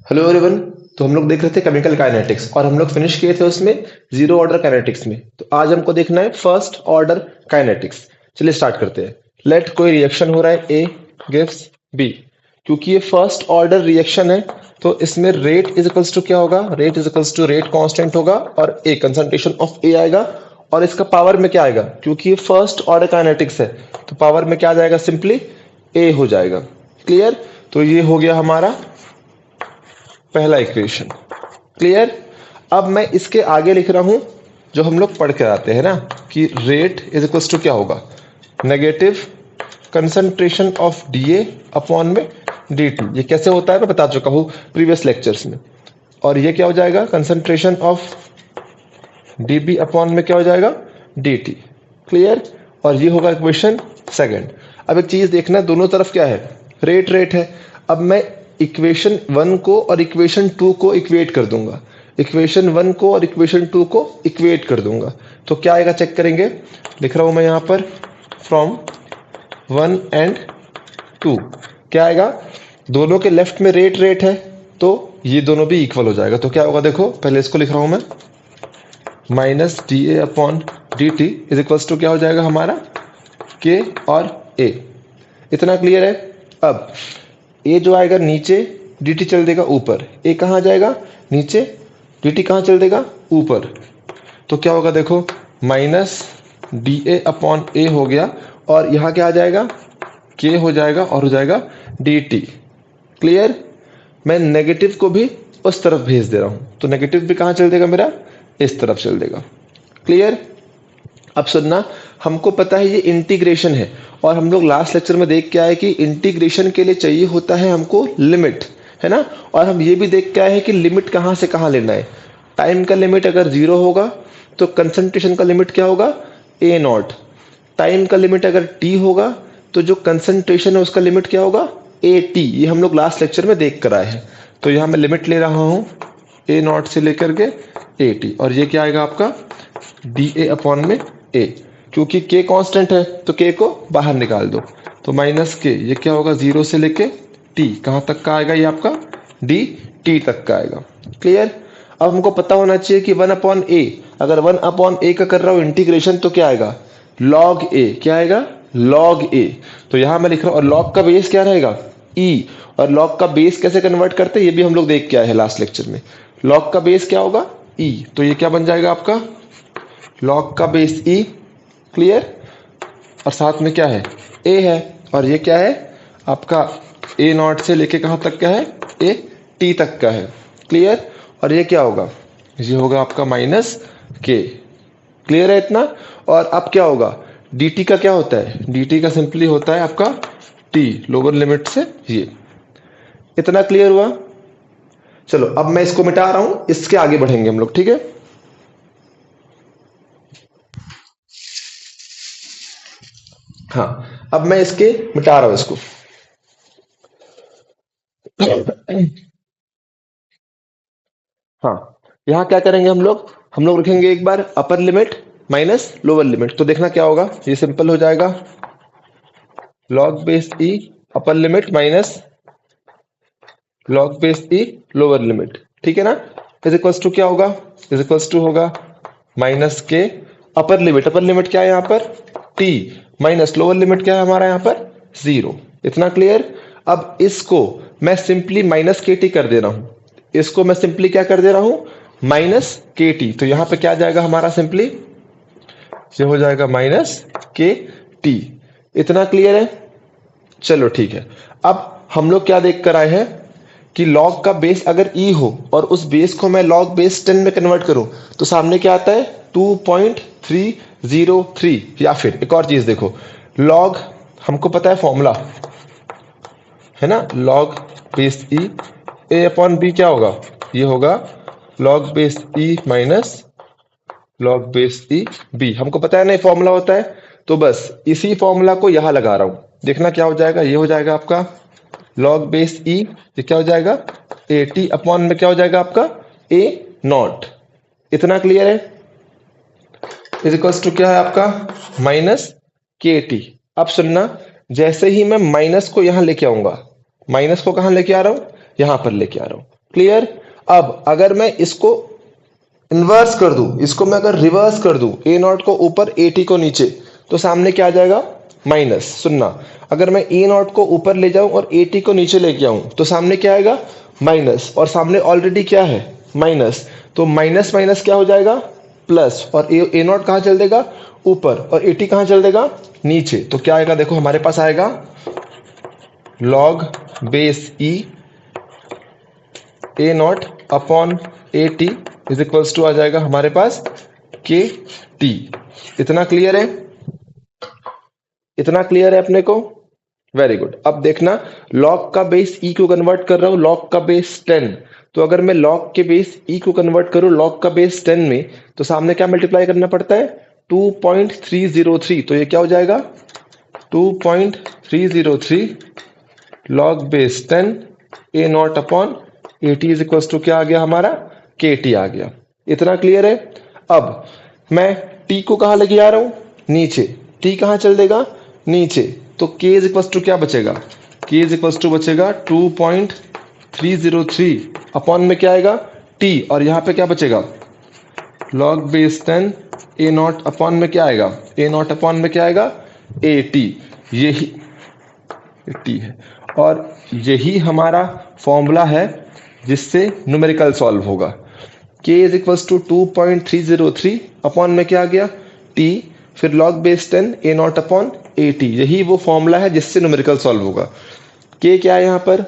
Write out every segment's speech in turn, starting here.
Hello everyone. तो हम लोग देख रहे थे केमिकल काइनेटिक्स और हम लोग फिनिश किए थे उसमें जीरो ऑर्डर काइनेटिक्स में। तो आज हमको देखना है फर्स्ट ऑर्डर काइनेटिक्स। चलिए स्टार्ट करते हैं। लेट कोई रिएक्शन हो रहा है ए गिव्स बी। क्योंकि ये फर्स्ट ऑर्डर रिएक्शन है तो इसमें रेट इज इक्वल्स टू क्या होगा, rate is equals to rate constant होगा और ए कंसंट्रेशन ऑफ ए आएगा। और इसका पावर में क्या आएगा, क्योंकि ये फर्स्ट ऑर्डर काइनेटिक्स है तो पावर में क्या आ जाएगा, सिंपली ए हो जाएगा। क्लियर। तो ये हो गया हमारा पहला इक्वेशन। क्लियर। अब मैं इसके आगे लिख रहा हूं जो हम लोग पढ़ के आते हैं ना कि रेट इज इक्वल टू क्या होगा, negative concentration of DA upon में डीटी। ये कैसे होता है मैं बता चुका हूं प्रीवियस लेक्चर्स में। और ये क्या हो जाएगा, कंसंट्रेशन ऑफ डीबी अपॉन में क्या हो जाएगा, डीटी। क्लियर। और ये होगा इक्वेशन सेकंड। अब एक चीज देखना, दोनों तरफ क्या है, रेट रेट है। अब मैं इक्वेशन वन को और इक्वेशन टू को इक्वेट कर दूंगा, इक्वेशन वन को और इक्वेशन टू को इक्वेट कर दूंगा। तो क्या आएगा चेक करेंगे, लिख रहा हूं मैं यहां पर फ्रॉम वन एंड टू। क्या आएगा, दोनों के लेफ्ट में रेट रेट है तो ये दोनों भी इक्वल हो जाएगा। तो क्या होगा देखो, पहले इसको लिख रहा हूं मैं, minus D A upon D T is equals to क्या हो जाएगा हमारा, के और ए। इतना क्लियर है। अब ए जो आएगा नीचे, dt चल देगा ऊपर, ए कहाँ जाएगा नीचे, dt कहाँ चल देगा ऊपर। तो क्या होगा देखो, माइनस डी ए अपॉन ए हो गया और यहाँ क्या आ जाएगा, के हो जाएगा और हो जाएगा dt। क्लियर। मैं नेगेटिव को भी उस तरफ भेज दे रहा हूं तो नेगेटिव भी कहाँ चल देगा मेरा, इस तरफ चल देगा। क्लियर। अब सुनना, हमको पता है ये इंटीग्रेशन है और हम लोग लास्ट लेक्चर में देख के आए कि इंटीग्रेशन के लिए चाहिए होता है हमको लिमिट, है ना। और हम ये भी देख के आए हैं कि लिमिट कहाँ से कहाँ लेना है। टाइम का लिमिट अगर जीरो होगा तो कंसंट्रेशन का लिमिट क्या होगा, ए नॉट। टाइम का लिमिट अगर टी होगा तो जो कंसंट्रेशन है उसका लिमिट क्या होगा, ए टी। ये हम लोग लास्ट लेक्चर में देख कर आए हैं। तो यहाँ मैं लिमिट ले रहा हूँ ए नॉट से लेकर के ए टी, और ये क्या आएगा आपका डी ए अपॉन में ए। क्योंकि के कांस्टेंट है तो के को बाहर निकाल दो, तो माइनस के, ये क्या होगा जीरो से लेके टी, कहां तक का आएगा ये आपका, डी टी तक का आएगा। क्लियर। अब हमको पता होना चाहिए कि वन अपॉन ए, अगर वन अपॉन ए का कर रहा हूं इंटीग्रेशन तो क्या आएगा, लॉग ए। क्या आएगा, लॉग ए। तो यहां मैं लिख रहा हूं, और लॉग का बेस क्या रहेगा, ई। और लॉग का बेस कैसे कन्वर्ट करते हैं ये भी हम लोग देख के आए हैं लास्ट लेक्चर में। लॉग का बेस क्या होगा, ई। तो ये क्या बन जाएगा आपका, लॉग का बेस ई। क्लियर। और साथ में क्या है, ए है। और ये क्या है आपका, ए नॉट से लेके कहां तक का है, ए टी तक का है। क्लियर। और ये क्या होगा, ये होगा आपका माइनस के। क्लियर है इतना। और अब क्या होगा, dt का क्या होता है, dt का सिंपली होता है आपका t, लोअर लिमिट से ये। इतना क्लियर हुआ। चलो अब मैं इसको मिटा रहा हूं, इसके आगे बढ़ेंगे हम लोग, ठीक है। हाँ, अब मैं इसके मिटा रहा हूं इसको। हाँ, यहाँ क्या करेंगे हम लोग रखेंगे एक बार upper limit minus lower limit. तो देखना क्या होगा, ये सिंपल हो जाएगा, log base e upper limit minus log base e lower limit. ठीक है ना। इज इक्वल्स टू क्या होगा, इज इक्वल्स टू होगा माइनस के अपर लिमिट, अपर लिमिट क्या है यहाँ पर टी, माइनस लोअर लिमिट क्या है हमारा यहाँ पर जीरो। इतना क्लियर। अब इसको मैं सिंपली माइनस के टी कर दे रहा हूं, इसको मैं सिंपली क्या कर दे रहा हूं, माइनस के टी। तो यहां पे क्या आ जाएगा हमारा, सिंपली ये हो जाएगा माइनस के टी। इतना क्लियर है। चलो ठीक है। अब हम लोग क्या देख कर आए हैं कि लॉग का बेस अगर ई हो और उस बेस को मैं लॉग बेस 10 में कन्वर्ट करूं तो सामने क्या आता है 2.303। या फिर एक और चीज देखो, लॉग हमको पता है फॉर्मूला है ना, log base E a upon b क्या होगा, ये होगा log base e minus log base e b. हमको पता है ना ये फॉर्मूला होता है, तो बस इसी फॉर्मूला को यहां लगा रहा हूं। देखना क्या हो जाएगा, ये हो जाएगा आपका लॉग बेस ई, ये क्या हो जाएगा ए टी अपॉन में क्या हो जाएगा आपका ए नॉट। इतना क्लियर है। इज इक्वल्स टू क्या है आपका माइनस के टी। अब सुनना, जैसे ही मैं माइनस को यहां लेके आऊंगा, माइनस को कहां लेके आ रहा हूं, यहां पर लेके आ रहा हूं, क्लियर। अब अगर मैं इसको इन्वर्स कर दूं, इसको मैं अगर रिवर्स कर दूं, ए नॉट को ऊपर ए टी को नीचे, तो सामने क्या आ जाएगा माइनस। सुनना, अगर मैं ए नॉट को ऊपर ले जाऊं और ए टी को नीचे लेके आऊं तो सामने क्या आएगा माइनस, और सामने ऑलरेडी क्या है माइनस, तो माइनस माइनस क्या हो जाएगा प्लस, और ए नॉट कहाँ चल देगा ऊपर, और ए टी कहाँ चल देगा नीचे। तो क्या आएगा देखो हमारे पास आएगा log base E A naught upon A T is equals to आ जाएगा हमारे पास के टी। इतना क्लियर है, इतना क्लियर है अपने को, वेरी गुड। अब देखना लॉग का बेस ई को कन्वर्ट कर रहा हूं, लॉग का बेस 10, तो अगर मैं लॉग के बेस ई को कन्वर्ट करूं लॉग का बेस 10 में, तो सामने क्या मल्टीप्लाई करना पड़ता है 2.303, तो ये क्या हो जाएगा 2.303 log base 10 A naught upon A T is equals to क्या आ गया हमारा के टी आ गया। इतना क्लियर है। अब मैं टी को कहां लेके जा रहा हूं नीचे, टी कहां चल देगा नीचे, तो k इज इक्वल्स टू क्या बचेगा, k इज इक्वल्स टू बचेगा 2.303 अपॉन में क्या आएगा t, और यहां पे क्या बचेगा log base 10 A naught upon में क्या आएगा ए नॉट अपॉन में क्या आएगा ए टी, यही टी है, और यही हमारा फॉर्मूला है जिससे न्यूमेरिकल सॉल्व होगा। k is equals to 2.303 upon में क्या आ गया t, फिर log base 10 A naught upon A T, यही वो फॉर्मूला है जिससे न्यूमेरिकल सॉल्व होगा। k क्या है यहाँ पर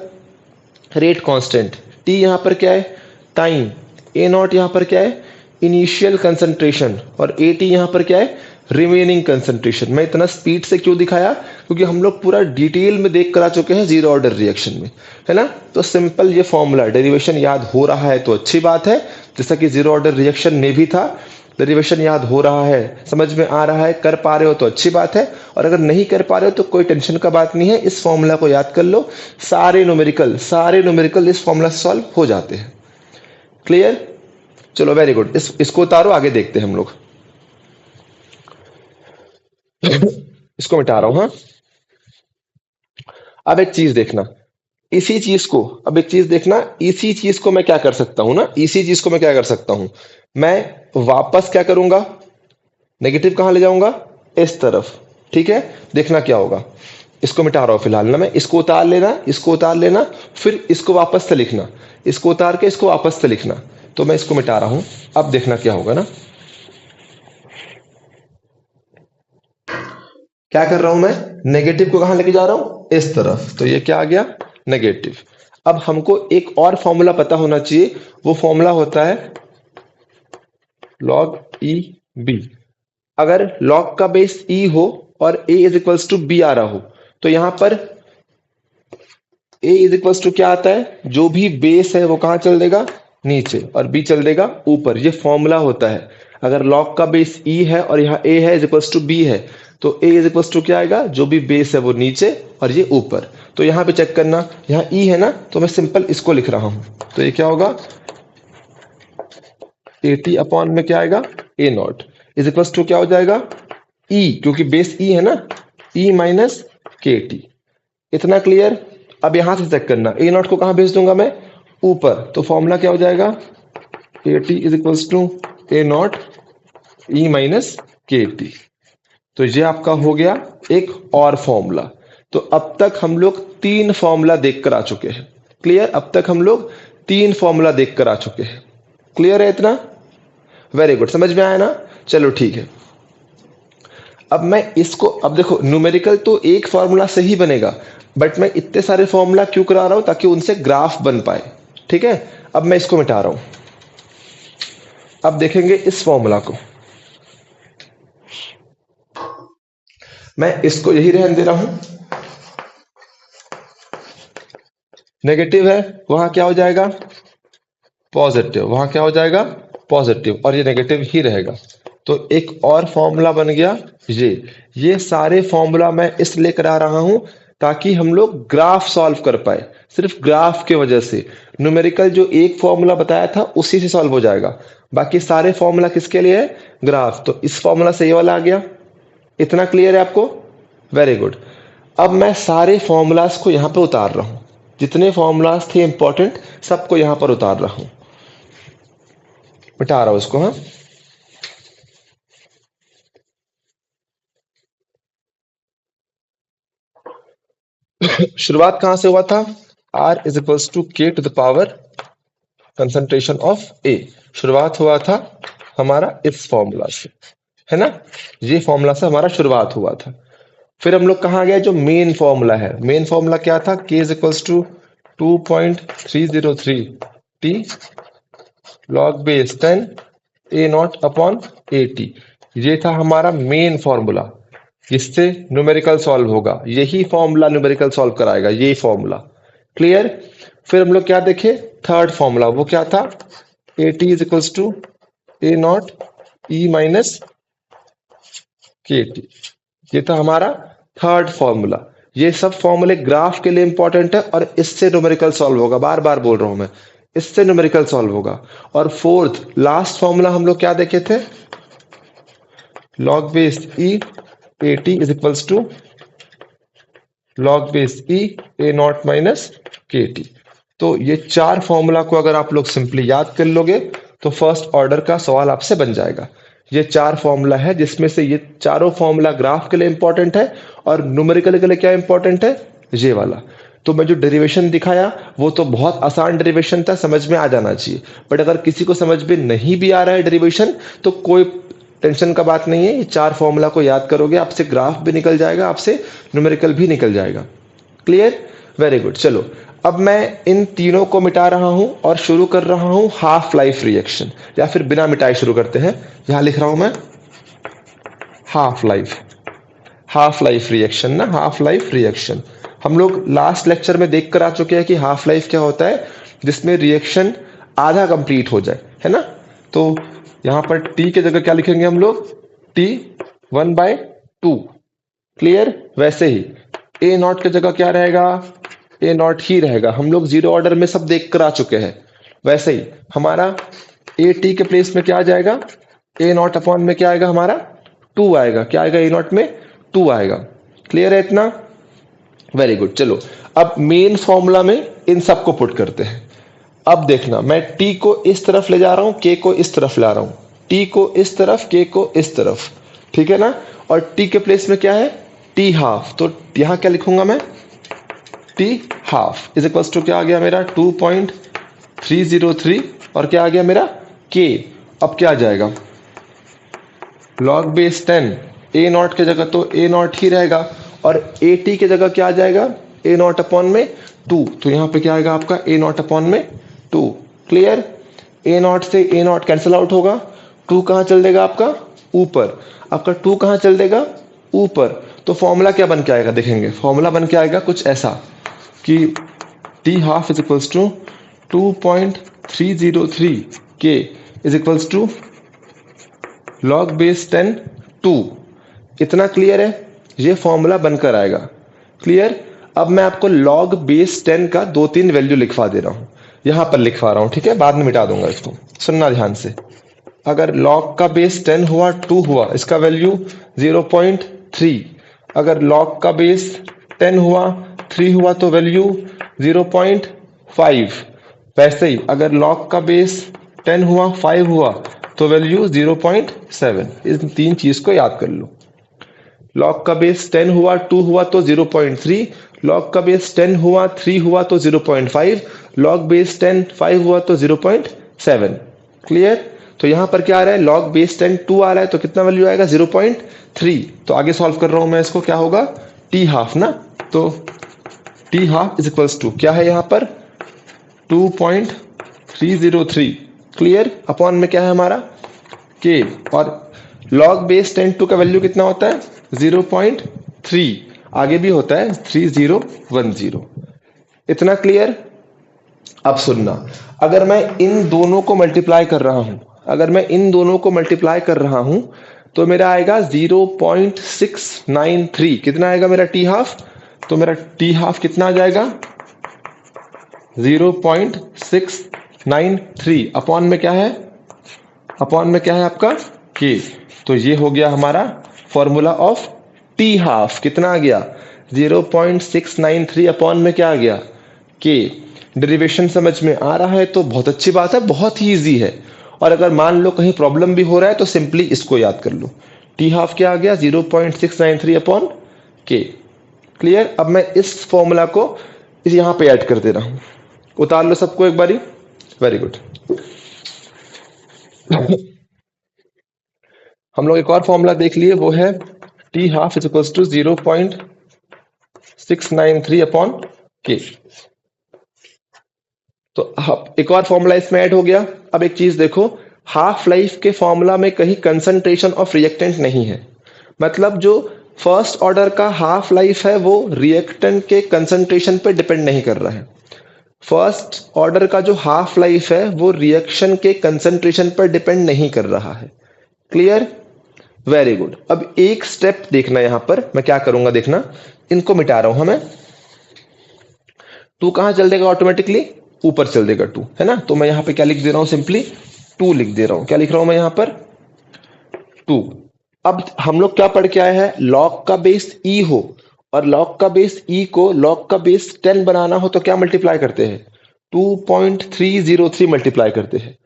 रेट कांस्टेंट, t यहाँ पर क्या है टाइम, ए नॉट यहाँ पर क्या है इनिशियल कंसंट्रेशन, और ए टी यहाँ पर क्या है रिमेनिंग कंसंट्रेशन। मैं इतना स्पीड से क्यों दिखाया, क्योंकि हम लोग पूरा डिटेल में देख कर आ चुके हैं जीरो ऑर्डर रिएक्शन में, है ना। तो सिंपल ये फॉर्मूला, डेरिवेशन याद हो रहा है तो अच्छी बात है, जैसा कि जीरो ऑर्डर रिएक्शन में भी था। डेरिवेशन याद हो रहा है, समझ में आ रहा है, कर पा रहे हो तो अच्छी बात है, और अगर नहीं कर पा रहे हो तो कोई टेंशन का बात नहीं है, इस फॉर्मूला को याद कर लो, सारे न्यूमेरिकल इस फॉर्मूला से सॉल्व हो जाते हैं। क्लियर, चलो वेरी गुड। इसको उतारो, आगे देखते हैं हम लोग। इसको मिटा रहा हूं। हाँ, अब एक चीज देखना, इसी चीज को, अब एक चीज देखना, इसी चीज को मैं क्या कर सकता हूं ना, इसी चीज को मैं क्या कर सकता हूं, मैं वापस क्या करूंगा नेगेटिव कहां ले जाऊंगा इस तरफ, ठीक है। देखना क्या होगा, इसको मिटा रहा हूं फिलहाल ना मैं, इसको उतार लेना, इसको उतार लेना, फिर इसको वापस से लिखना, इसको उतार के इसको वापस से लिखना। तो मैं इसको मिटा रहा हूं, अब देखना क्या होगा ना, क्या कर रहा हूं मैं नेगेटिव को कहां लेके जा रहा हूं इस तरफ, तो ये क्या आ गया नेगेटिव। अब हमको एक और फॉर्मूला पता होना चाहिए, वो फॉर्मूला होता है log ई बी। अगर log का बेस ई हो और a is equals to b आ रहा हो, तो यहां पर a इज इक्वल्स टू क्या आता है, जो भी बेस है वो कहां चल देगा नीचे, और b चल देगा ऊपर। ये फॉर्मूला होता है। अगर log का बेस e है और यहाँ a है इज इक्वल्स टू b है, तो a इज इक्वल्स टू क्या आएगा, जो भी बेस है वो नीचे और ये ऊपर। तो यहाँ पे चेक करना, यहाँ e है ना, तो मैं सिंपल इसको लिख रहा हूं, तो ये क्या होगा AT अपॉन में क्या आएगा ए नॉट इज इक्वल्स टू क्या हो जाएगा E, क्योंकि बेस E है ना, E माइनस के टी। इतना क्लियर। अब यहां से चेक करना, ए नॉट को कहां भेज दूंगा मैं ऊपर, तो फॉर्मूला क्या हो जाएगा AT is equals to A naught E minus के टी। तो ये आपका हो गया एक और फॉर्मूला। तो अब तक हम लोग 3 फॉर्मूला देखकर आ चुके हैं। क्लियर, अब तक हम लोग 3 फॉर्मूला देखकर आ चुके हैं। क्लियर है इतना, वेरी गुड, समझ में आया ना। चलो ठीक है, अब मैं इसको, अब देखो न्यूमेरिकल तो एक फॉर्मूला से ही बनेगा, बट मैं इतने सारे फॉर्मूला क्यों करा रहा हूं, ताकि उनसे ग्राफ बन पाए। ठीक है, अब मैं इसको मिटा रहा हूं, अब देखेंगे इस फॉर्मूला को, मैं इसको यही रहने दे रहा हूं, नेगेटिव है वहां क्या हो जाएगा पॉजिटिव, वहां क्या हो जाएगा पॉजिटिव, और ये नेगेटिव ही रहेगा। तो एक और फॉर्मूला बन गया ये सारे फॉर्मूला मैं इसलिए करा रहा हूं ताकि हम लोग ग्राफ सॉल्व कर पाए। सिर्फ ग्राफ के वजह से न्यूमेरिकल जो एक फॉर्मूला बताया था उसी से सॉल्व हो जाएगा, बाकी सारे फॉर्मूला किसके लिए है ग्राफ। तो इस फॉर्मूला से ये वाला आ गया। इतना क्लियर है आपको, वेरी गुड। अब मैं सारे फॉर्मूलाज को यहां पे उतार रहा हूं, जितने फॉर्मूलाज थे इंपॉर्टेंट सबको यहां पर उतार रहा हूं, मिटा रहा हूं उसको। हाँ, शुरुआत कहां से हुआ था? R is equals to k to the power concentration of a. शुरुआत हुआ था हमारा इस फॉर्मूला से, है ना? ये फॉर्मूला से हमारा शुरुआत हुआ था। फिर हम लोग कहाँ गए? जो मेन फॉर्मूला है, मेन फॉर्मूला क्या था? K is equals to 2.303 T log base 10 A naught upon A T. ये था हमारा मेन फॉर्मूला, इससे न्यूमेरिकल सॉल्व होगा। यही फॉर्मूला न्यूमेरिकल सॉल्व कराएगा, ये फॉर्मूला। क्लियर? फिर हम लोग क्या देखे? थर्ड फॉर्मूला, वो क्या था? A T is equals to A naught E minus के टी। ये था हमारा थर्ड फॉर्मूला। ये सब फॉर्मूले ग्राफ के लिए इंपॉर्टेंट है और इससे न्यूमेरिकल सॉल्व होगा। बार बार बोल रहा हूं मैं, इससे न्यूमेरिकल सॉल्व होगा। और फोर्थ लास्ट फॉर्मूला हम लोग क्या देखे थे? Log base E A T is equals to log base E A naught minus के टी। तो ये चार फॉर्मूला को अगर आप लोग सिंपली याद कर लोगे तो फर्स्ट ऑर्डर का सवाल आपसे बन जाएगा। ये चार फॉर्मूला है जिसमें से ये चारों फॉर्मूला ग्राफ के लिए इंपॉर्टेंट है और न्यूमेरिकल के लिए क्या इंपॉर्टेंट है? ये वाला। तो मैं जो डेरिवेशन दिखाया वो तो बहुत आसान डेरिवेशन था, समझ में आ जाना चाहिए। बट अगर किसी को समझ में नहीं भी आ रहा है डेरिवेशन तो कोई टेंशन का बात नहीं है। ये चार फॉर्मूला को याद करोगे, आपसे ग्राफ भी निकल जाएगा, आपसे न्यूमेरिकल भी निकल जाएगा। क्लियर? Very good. चलो अब मैं इन तीनों को मिटा रहा हूं और शुरू कर रहा हूं हाफ लाइफ रिएक्शन, या फिर बिना मिटाए शुरू करते हैं। यहां लिख रहा हूं मैं हाफ लाइफ रिएक्शन ना, हाफ लाइफ रिएक्शन। हम लोग लास्ट लेक्चर में देखकर आ चुके हैं कि हाफ लाइफ क्या होता है, जिसमें रिएक्शन आधा कंप्लीट हो जाए, है ना? तो यहां पर टी की जगह क्या लिखेंगे हम लोग? टी 1/2। क्लियर? वैसे ही ए नॉट की जगह क्या रहेगा? ए नॉट ही रहेगा। हम लोग जीरो ऑर्डर में सब देख कर आ चुके हैं। वैसे ही हमारा ए टी के प्लेस में क्या आ जाएगा? ए नॉट अपॉन में क्या आएगा हमारा? 2 आएगा। क्या आएगा? ए नॉट में 2 आएगा। क्लियर है इतना? Very good. चलो अब मेन फॉर्मूला में इन सबको पुट करते हैं। अब देखना, मैं टी को इस तरफ ले जा रहा हूं, के को इस तरफ ला रहा हूं। टी को इस तरफ, के को इस तरफ, ठीक है ना? और टी के प्लेस में क्या है? T half. तो यहां क्या लिखूंगा मैं? T half is equals to क्या आ गया मेरा? 2.303 और क्या आ गया मेरा? के। अब क्या आ जाएगा? लॉग बेस 10 ए नॉट की जगह तो ए नॉट ही रहेगा और ए टी की जगह क्या आ जाएगा? ए नॉट अपॉन में 2। तो यहां पे क्या आएगा आपका? ए नॉट अपॉन में 2। क्लियर? ए नॉट से ए नॉट कैंसिल आउट होगा। 2 कहां चल देगा आपका? ऊपर। आपका 2 कहां चल देगा? ऊपर। तो फॉर्मूला क्या बन के आएगा? देखेंगे फॉर्मूला बन के आएगा कुछ ऐसा कि T half is equals to 2.303 K is equals to log base 10 2। इतना क्लियर है? ये फॉर्मूला बनकर आएगा। क्लियर? अब मैं आपको लॉग बेस 10 का 2-3 वैल्यू लिखवा दे रहा हूं, यहां पर लिखवा रहा हूं, ठीक है? बाद में मिटा दूंगा इसको, सुनना ध्यान से। अगर लॉग का बेस 10 हुआ, 2 हुआ, इसका वैल्यू 0.3। अगर लॉग का बेस 10 हुआ, 3 हुआ तो वैल्यू 0.5। वैसे ही अगर लॉग का बेस 10 हुआ, 5 हुआ तो वैल्यू 0.7। इन तीन चीज को याद कर लो। लॉग का बेस 10 हुआ, 2 हुआ तो 0.3, लॉग का बेस 10 हुआ, 3 हुआ तो 0.5, लॉग बेस 10 5 हुआ तो 0.7। क्लियर? तो यहां पर क्या आ रहा है? लॉग बेस 10 2 आ रहा है तो कितना वैल्यू आएगा? 0.3। तो आगे सॉल्व कर रहा हूं मैं इसको, क्या होगा? टी हाफ ना, तो T half is equals to क्या है यहां पर? 2.303। क्लियर? अपॉन में क्या है हमारा? के। और लॉग बेस 10 2 का वैल्यू कितना होता है? 0.3। आगे भी होता है 3010। इतना क्लियर? अब सुनना, अगर मैं इन दोनों को मल्टीप्लाई कर रहा हूं, तो मेरा आएगा 0.693। कितना आएगा मेरा टी हाफ? तो मेरा टी हाफ कितना आ जाएगा? 0.693। अपॉन में क्या है? अपॉन में क्या है आपका? के। तो ये हो गया हमारा फॉर्मूला ऑफ टी हाफ। कितना आ गया? 0.693 अपॉन में क्या आ गया? के डेरिवेशन समझ में आ रहा है तो बहुत अच्छी बात है, बहुत ही इजी है। और अगर मान लो कहीं प्रॉब्लम भी हो रहा है तो सिंपली इसको याद कर लो। टी हाफ क्या आ गया 0.693 अपॉन के। क्लियर। अब मैं इस फॉर्मूला को इस यहां पे ऐड कर दे रहा हूं, उतार लो सबको एक बारी। Very good. हम लोग एक और फॉर्मूला देख लिए, वो है T half is equals to 0.693 upon K. तो एक और फॉर्मूला इसमें ऐड हो गया। अब एक चीज देखो, हाफ लाइफ के फॉर्मूला में कहीं कंसंट्रेशन ऑफ रिएक्टेंट नहीं है। मतलब जो फर्स्ट ऑर्डर का हाफ लाइफ है वो रिएक्टेंट के कंसंट्रेशन पे डिपेंड नहीं कर रहा है। फर्स्ट ऑर्डर का जो हाफ लाइफ है वो रिएक्शन के कंसंट्रेशन पर डिपेंड नहीं कर रहा है। क्लियर। Very good. अब एक स्टेप देखना, यहां पर मैं क्या करूंगा देखना, इनको मिटा रहा हूं हमें। टू कहां चल देगा ऑटोमेटिकली, ऊपर चल देगा टू, है ना। तो मैं यहां पे क्या लिख दे रहा हूं, सिंपली टू लिख दे रहा हूं। क्या लिख रहा हूं मैं यहां पर, टू। अब हम लोग क्या पढ़ के आए हैं, लॉग का बेस ई हो और लॉग का बेस ई को लॉग का बेस 10 बनाना हो तो क्या मल्टीप्लाई करते हैं, 2.303 मल्टीप्लाई करते हैं।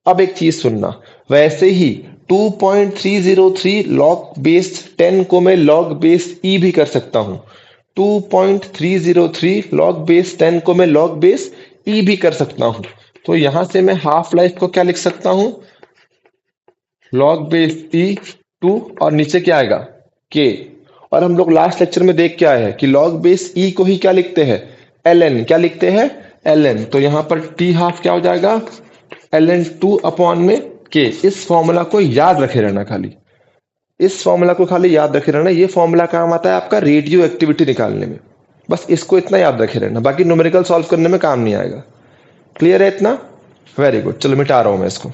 अब एक चीज सुनना, वैसे ही 2.303 लॉग बेस 10 को मैं लॉग बेस ई भी कर सकता हूं। 2.303 लॉग बेस 10 को मैं लॉग बेस ई भी कर सकता हूं। तो यहां से मैं हाफ लाइफ को क्या लिख सकता हूं, लॉग बेस ई 2 और नीचे क्या आएगा के। और हम लोग लास्ट लेक्चर में देख के आए हैं कि लॉग बेस ई को ही क्या लिखते हैं, ln। क्या लिखते हैं, ln। तो यहां पर टी हाफ क्या हो जाएगा, ln 2 अपॉन में के। इस फॉर्मूला को याद रखे रहना, खाली इस फॉर्मूला को खाली याद रखे रहना। ये फॉर्मूला काम आता है आपका रेडियो एक्टिविटी निकालने में। बस इसको इतना याद रखे रहना, बाकी न्यूमेरिकल सॉल्व करने में काम नहीं आएगा। क्लियर है इतना। Very good. चलो मिटा रहा हूं मैं इसको।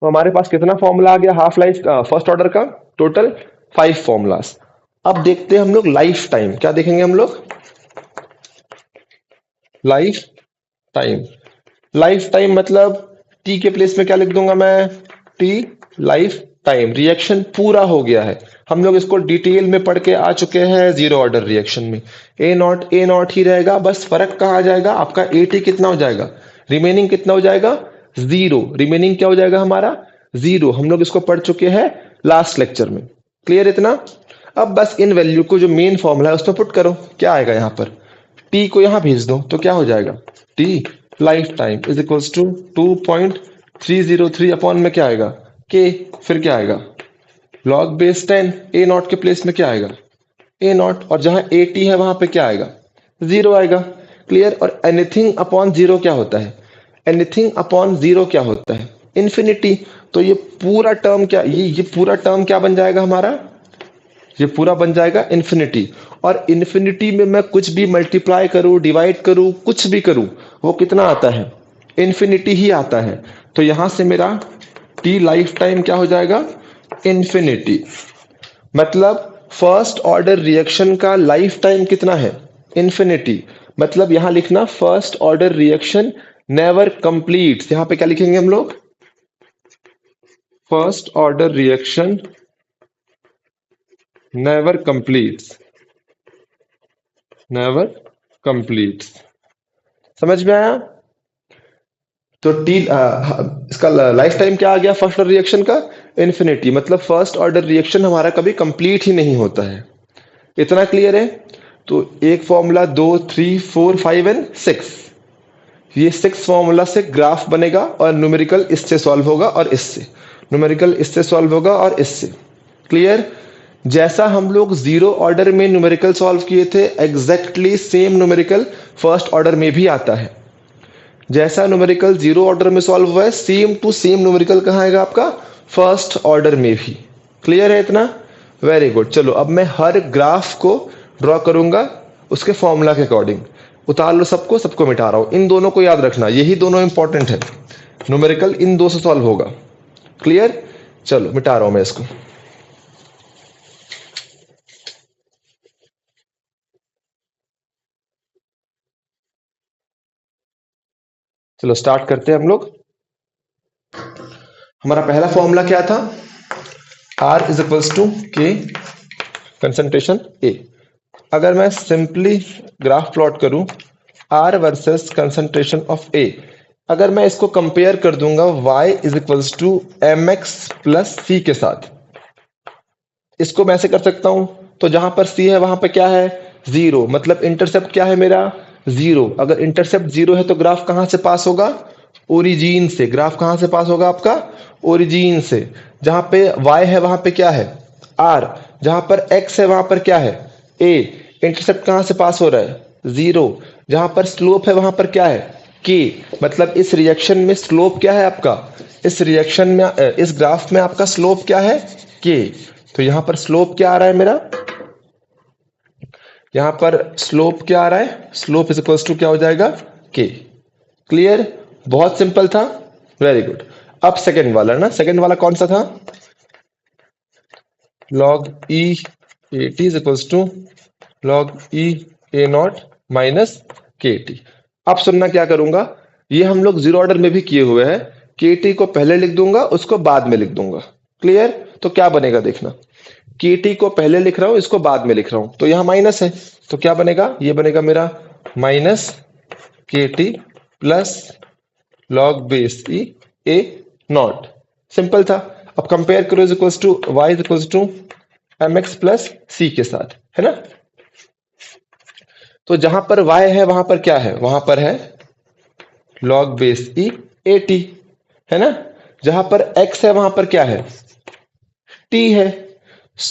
तो हमारे पास कितना फॉर्मूला आ गया हाफ लाइफ फर्स्ट ऑर्डर का, टोटल 5 फॉर्मूलाज। अब देखते हैं हम लोग लाइफ टाइम। क्या देखेंगे हम लोग, लाइफ टाइम। लाइफ टाइम मतलब टी के प्लेस में क्या लिख दूंगा मैं, टी लाइफ टाइम। रिएक्शन पूरा हो गया है, हम लोग इसको डिटेल में पढ़ के आ चुके हैं जीरो ऑर्डर रिएक्शन में। ए नॉट ही रहेगा, बस फर्क कहाँ आ जाएगा, आपका ए टी कितना हो जाएगा, रिमेनिंग कितना हो जाएगा, जीरो। रिमेनिंग क्या हो जाएगा हमारा, जीरो। हम लोग इसको पढ़ चुके हैं लास्ट लेक्चर में। क्लियर इतना। अब बस इन वैल्यू को जो मेन फॉर्मूला है उसमें पुट करो। क्या आएगा यहाँ पर, टी को यहां भेज दो तो क्या हो जाएगा, T life time is equals to 2.303 upon में क्या आएगा के। फिर क्या आएगा, लॉग बेस 10, ए नॉट के प्लेस में क्या आएगा, ए नॉट। और जहां ए टी है वहां पे क्या आएगा, जीरो आएगा। क्लियर। और एनीथिंग अपॉन जीरो क्या होता है, एनीथिंग अपॉन जीरो क्या होता है, इंफिनिटी। तो ये पूरा टर्म क्या, ये पूरा टर्म क्या बन जाएगा हमारा, ये पूरा बन जाएगा इन्फिनिटी। और इन्फिनिटी में मैं कुछ भी मल्टीप्लाई करूं, डिवाइड करूं, कुछ भी करूं, वो कितना आता है, इन्फिनिटी ही आता है। तो यहां से मेरा टी लाइफ टाइम क्या हो जाएगा, इन्फिनिटी। मतलब फर्स्ट ऑर्डर रिएक्शन का लाइफ टाइम कितना है, इन्फिनिटी। मतलब यहां लिखना first order reaction never complete. यहां पे क्या लिखेंगे हम लोग, first order reaction never completes, never completes. समझ में आया। तो टी इसका लाइफ टाइम क्या आ गया फर्स्ट ऑर्डर रिएक्शन का, इन्फिनिटी। मतलब फर्स्ट ऑर्डर रिएक्शन हमारा कभी कंप्लीट ही नहीं होता है। इतना क्लियर है। तो एक फॉर्मूला, 2, 3, 4, 5 एंड 6, ये 6 फॉर्मूला से ग्राफ बनेगा और न्यूमेरिकल इससे सॉल्व होगा और इससे, न्यूमेरिकल इससे सॉल्व होगा और इससे। क्लियर। जैसा हम लोग जीरो ऑर्डर में न्यूमेरिकल सॉल्व किए थे, exactly same numerical first order में भी आता है। जैसा न्यूमेरिकल जीरो ऑर्डर में सॉल्व हुआ है, सेम टू सेम न्यूमेरिकल कहाँ आएगा आपका, फर्स्ट ऑर्डर में भी। क्लियर है इतना। Very good. चलो अब मैं हर ग्राफ को ड्रॉ करूंगा उसके फॉर्मूला के अकॉर्डिंग। उतार लो सबको, सबको मिटा रहा हूं। इन दोनों को याद रखना, यही दोनों इंपॉर्टेंट है। न्यूमेरिकल इन दो से सॉल्व होगा। क्लियर। चलो मिटा रहा हूं मैं इसको। चलो स्टार्ट करते हैं हम लोग। हमारा पहला फॉर्मूला क्या था, R is equals to k concentration A। अगर मैं सिंपली ग्राफ प्लॉट करूं r versus concentration of a, अगर मैं इसको कंपेयर कर दूंगा y is equals to m x plus c के साथ, इसको मैं ऐसे कर सकता हूं। तो जहां पर c है वहां पे क्या है, जीरो, मतलब इंटरसेप्ट क्या है मेरा, जीरो। अगर इंटरसेप्ट जीरो है तो ग्राफ कहां से पास होगा, ओरिजिन से। ग्राफ कहां से पास होगा आपका, ओरिजिन से। जहां पे y है वहां पे क्या है, r। जहां पर x है वहां पर क्या है, a। इंटरसेप्ट कहां से पास हो रहा है, जीरो। जहां पर स्लोप है वहां पर क्या है, k। मतलब इस रिएक्शन में स्लोप क्या है आपका, इस रिएक्शन में इस ग्राफ में आपका स्लोप क्या है, k। तो यहां पर स्लोप क्या आ रहा है मेरा, यहां पर स्लोप क्या आ रहा है, स्लोप इज इक्वल्स टू क्या हो जाएगा, k। क्लियर, बहुत सिंपल था, वेरी गुड। अब सेकंड वाला ना, सेकंड वाला कौन सा था, log e a t is equals to log e a naught minus के टी। अब सुनना क्या करूंगा, ये हम लोग जीरो ऑर्डर में भी किए हुए हैं, के टी को पहले लिख दूंगा उसको बाद में लिख दूंगा। क्लियर, तो क्या बनेगा देखना, के टी को पहले लिख रहा हूं इसको बाद में लिख रहा हूं, तो यहां माइनस है तो क्या बनेगा, ये बनेगा मेरा माइनस के टी प्लस लॉग बेस ई ए नॉट। सिंपल था। अब कंपेयर करो is equals to y is equals to m x plus c के साथ, है ना। तो जहां पर y है वहां पर क्या है, वहां पर है log base E A T, है ना। जहां पर x है वहां पर क्या है, t है।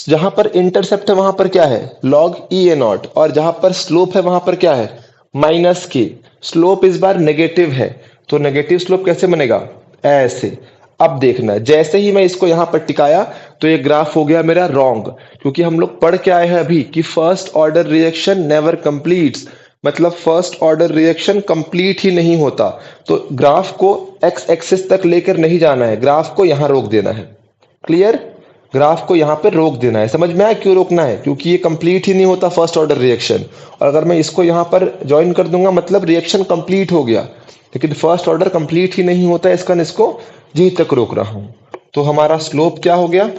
जहां पर इंटरसेप्ट है वहां पर क्या है, log ई ए नॉट। और जहां पर स्लोप है वहां पर क्या है, माइनस के। स्लोप इस बार नेगेटिव है, तो नेगेटिव स्लोप कैसे बनेगा, ऐसे। अब देखना, जैसे ही मैं इसको यहां पर टिकाया तो ये ग्राफ हो गया मेरा रॉन्ग, क्योंकि हम लोग पढ़ के आए हैं अभी कि first order reaction never completes, मतलब फर्स्ट ऑर्डर रिएक्शन कंप्लीट ही नहीं होता। तो ग्राफ को एक्स एक्सिस तक लेकर नहीं जाना है, ग्राफ को यहां रोक देना है। क्लियर, ग्राफ को यहां पर रोक देना है। समझ में आया क्यों रोकना है, क्योंकि ये कंप्लीट ही नहीं होता फर्स्ट ऑर्डर रिएक्शन। और अगर मैं इसको यहां पर ज्वाइन कर दूंगा मतलब रिएक्शन कंप्लीट हो गया, लेकिन फर्स्ट ऑर्डर कंप्लीट ही नहीं होता, इसका इसको जी तक रोक रहा हूं। तो हमारा स्लोप क्या हो गया,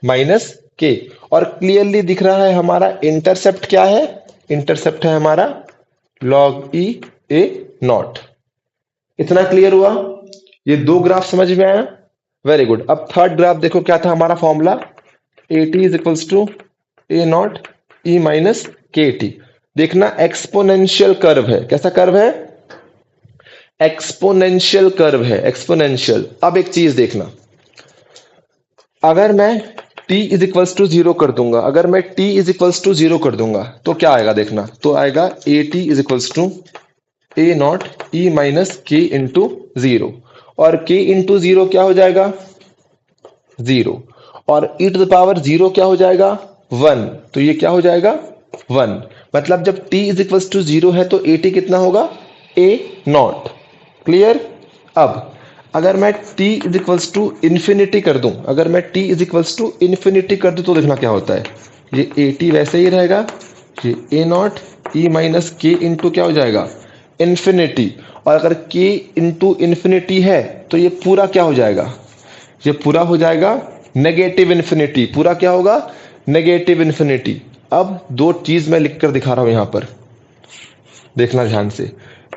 माइनस के। और क्लियरली दिख रहा है हमारा इंटरसेप्ट क्या है, इंटरसेप्ट है हमारा लॉग ई ए नॉट। इतना क्लियर हुआ, ये दो ग्राफ समझ में आया, वेरी गुड। अब थर्ड ग्राफ देखो क्या था हमारा formula, A T is equals to A naught E minus के टी। देखना एक्सपोनेंशियल कर्व है, कैसा कर्व है, एक्सपोनेंशियल कर्व है, एक्सपोनेंशियल। अब एक चीज देखना, अगर मैं t is equals to zero कर दूंगा, अगर मैं t is equals to zero कर दूंगा तो क्या आएगा देखना, तो आएगा A T is equals to A naught E minus K into zero. और k इंटू जीरो क्या हो जाएगा, जीरो। और e to the power zero क्या हो जाएगा, वन। तो ये क्या हो जाएगा, वन। मतलब जब t is equals to zero है तो ए टी कितना होगा, ए नॉट। क्लियर। अब अगर मैं t is equals to infinity कर दूं, अगर मैं t is equals to infinity कर दूं तो देखना क्या होता है, ये ए टी वैसे ही रहेगा, ये ए naught E minus K into क्या हो जाएगा, इन्फिनिटी। और अगर k इंटू इन्फिनिटी है तो ये पूरा क्या हो जाएगा, ये पूरा हो जाएगा नेगेटिव इन्फिनिटी। पूरा क्या होगा, नेगेटिव इन्फिनिटी। अब दो चीज मैं लिखकर दिखा रहा हूं यहां पर, देखना ध्यान से।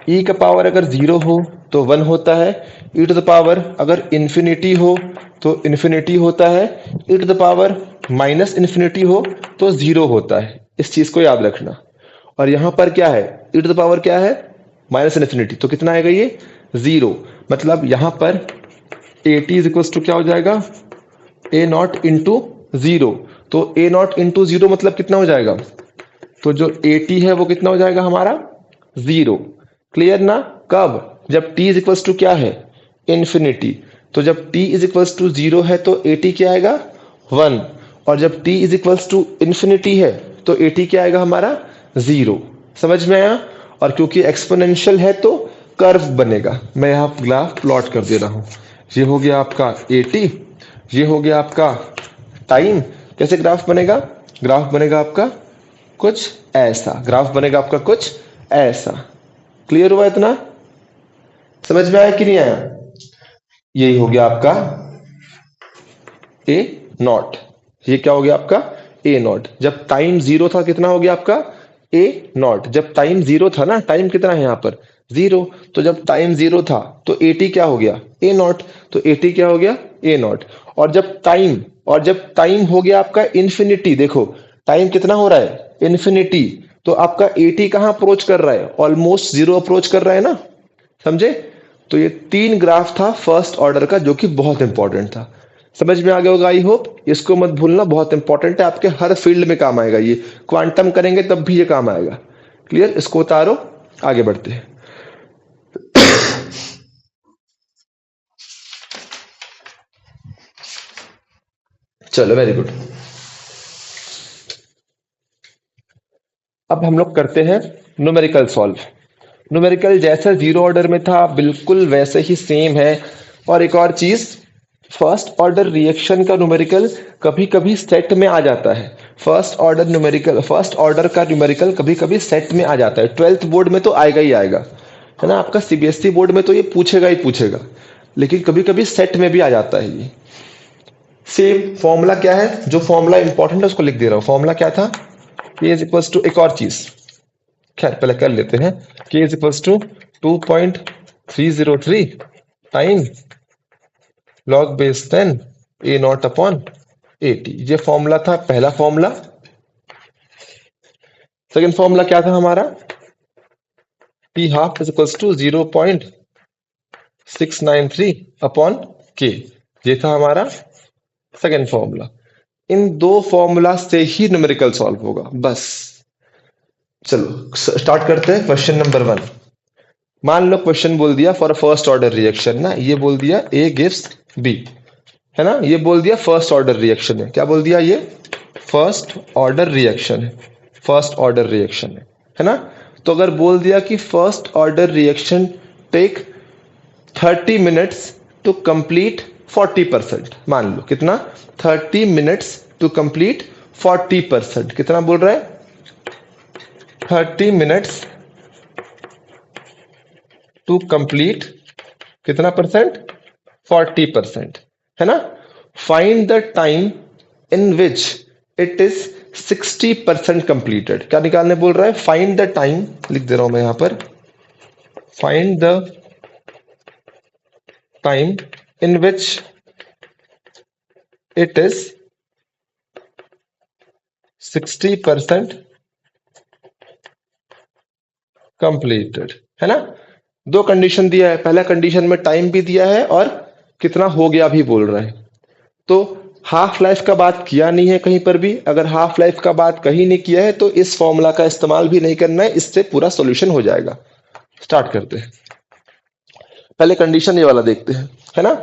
e का पावर अगर जीरो हो तो वन होता है, e टू द पावर अगर इन्फिनिटी हो तो इन्फिनिटी होता है, e to the power minus infinity हो तो जीरो होता है। इस चीज को याद रखना। और यहां पर क्या है, e टू द पावर क्या है, माइनस इन्फिनिटी, तो कितना आएगा ये, जीरो। मतलब यहां पर A T is equals to क्या हो जाएगा, ए नॉट इंटू जीरो। तो ए नॉट इंटू जीरो मतलब कितना हो जाएगा, तो जो ए टी है वो कितना हो जाएगा हमारा, जीरो। क्लियर ना। कब, जब t इज इक्वल्स टू क्या है, इन्फिनिटी। तो जब t is equals to zero है तो ए टी क्या आएगा, वन। और जब t is equals to infinity है तो ए टी क्या आएगा हमारा, जीरो। समझ में आया। और क्योंकि एक्सपोनेंशियल है तो कर्व बनेगा। मैं यहां ग्राफ प्लॉट कर दे रहा हूं, ये हो गया आपका ए टी, ये हो गया आपका टाइम। कैसे ग्राफ बनेगा, ग्राफ बनेगा आपका कुछ ऐसा, ग्राफ बनेगा आपका कुछ ऐसा। क्लियर हुआ इतना, समझ में आया कि नहीं आया। यही हो गया आपका ए नॉट, ये क्या हो गया आपका ए नॉट। जब टाइम जीरो था कितना हो गया आपका ए नॉट। जब टाइम जीरो था ना, टाइम कितना है यहाँ पर जीरो, तो जब टाइम जीरो था तो एटी क्या हो गया ए नॉट, तो एटी क्या हो गया ए नॉट। और जब टाइम हो गया आपका इन्फिनिटी, देखो टाइम कितना हो रहा है इन्फिनिटी, तो आपका एटी कहाँ अप्रोच कर रहा है, ऑलमोस्ट जीरो अप्रोच कर रहा है ना, समझे। तो ये तीन ग्राफ था फर्स्ट ऑर्डर का जो कि बहुत इंपॉर्टेंट था। समझ में आ गया होगा आई होप। इसको मत भूलना, बहुत इंपॉर्टेंट है, आपके हर फील्ड में काम आएगा ये। क्वांटम करेंगे तब भी ये काम आएगा। क्लियर, इसको उतारो, आगे बढ़ते हैं। चलो वेरी गुड। अब हम लोग करते हैं न्यूमेरिकल सॉल्व। न्यूमेरिकल जैसा जीरो ऑर्डर में था बिल्कुल वैसे ही सेम है। और एक और चीज, फर्स्ट ऑर्डर रिएक्शन का न्यूमेरिकल कभी कभी सेट में आ जाता है। फर्स्ट ऑर्डर का न्यूमेरिकल कभी कभी सेट में आ जाता है। 12th बोर्ड में तो आएगा ही आएगा, है ना। आपका सीबीएसई बोर्ड में तो ये पूछेगा ही पूछेगा, लेकिन कभी कभी सेट में भी आ जाता है ये। सेम फॉर्मूला क्या है, जो फॉर्मूला इंपॉर्टेंट है उसको लिख दे रहा हूं। फॉर्मूला क्या था, के इज इक्वल्स टू, एक और चीज, खैर पहले कर लेते हैं। K is equals to 2.303 time log base 10 A naught upon 80। ये फॉर्मूला था पहला फॉर्मूला। सेकेंड फॉर्मूला क्या था हमारा, T half is equals to 0.693 upon K. ये था हमारा सेकेंड फॉर्मूला। इन दो फॉर्मूला से ही न्यूमेरिकल सॉल्व होगा बस। चलो स्टार्ट करते हैं। क्वेश्चन नंबर 1, मान लो क्वेश्चन बोल दिया फॉर फर्स्ट ऑर्डर रिएक्शन ना, ये बोल दिया ए गिव्स बी, है ना। ये बोल दिया फर्स्ट ऑर्डर रिएक्शन है। क्या बोल दिया, ये फर्स्ट ऑर्डर रिएक्शन है, फर्स्ट ऑर्डर रिएक्शन है ना। तो अगर बोल दिया कि first order reaction take 30 minutes to complete 40%, मान लो कितना 30 मिनट्स टू कंप्लीट 40%, कितना बोल रहा है 30 मिनट्स टू कंप्लीट कितना परसेंट 40%, है ना। Find the time in which it is 60% completed. क्या निकालने बोल रहा है, फाइंड द टाइम, लिख दे रहा हूं मैं यहां पर, find the time in which it is 60% completed, है ना। दो कंडीशन दिया है, पहला कंडीशन में टाइम भी दिया है और कितना हो गया भी बोल रहा है। तो हाफ लाइफ का बात किया नहीं है कहीं पर भी। अगर हाफ लाइफ का बात कहीं नहीं किया है तो इस फॉर्मूला का इस्तेमाल भी नहीं करना है, इससे पूरा सॉल्यूशन हो जाएगा। स्टार्ट करते हैं। पहले कंडीशन ये वाला देखते हैं, है ना।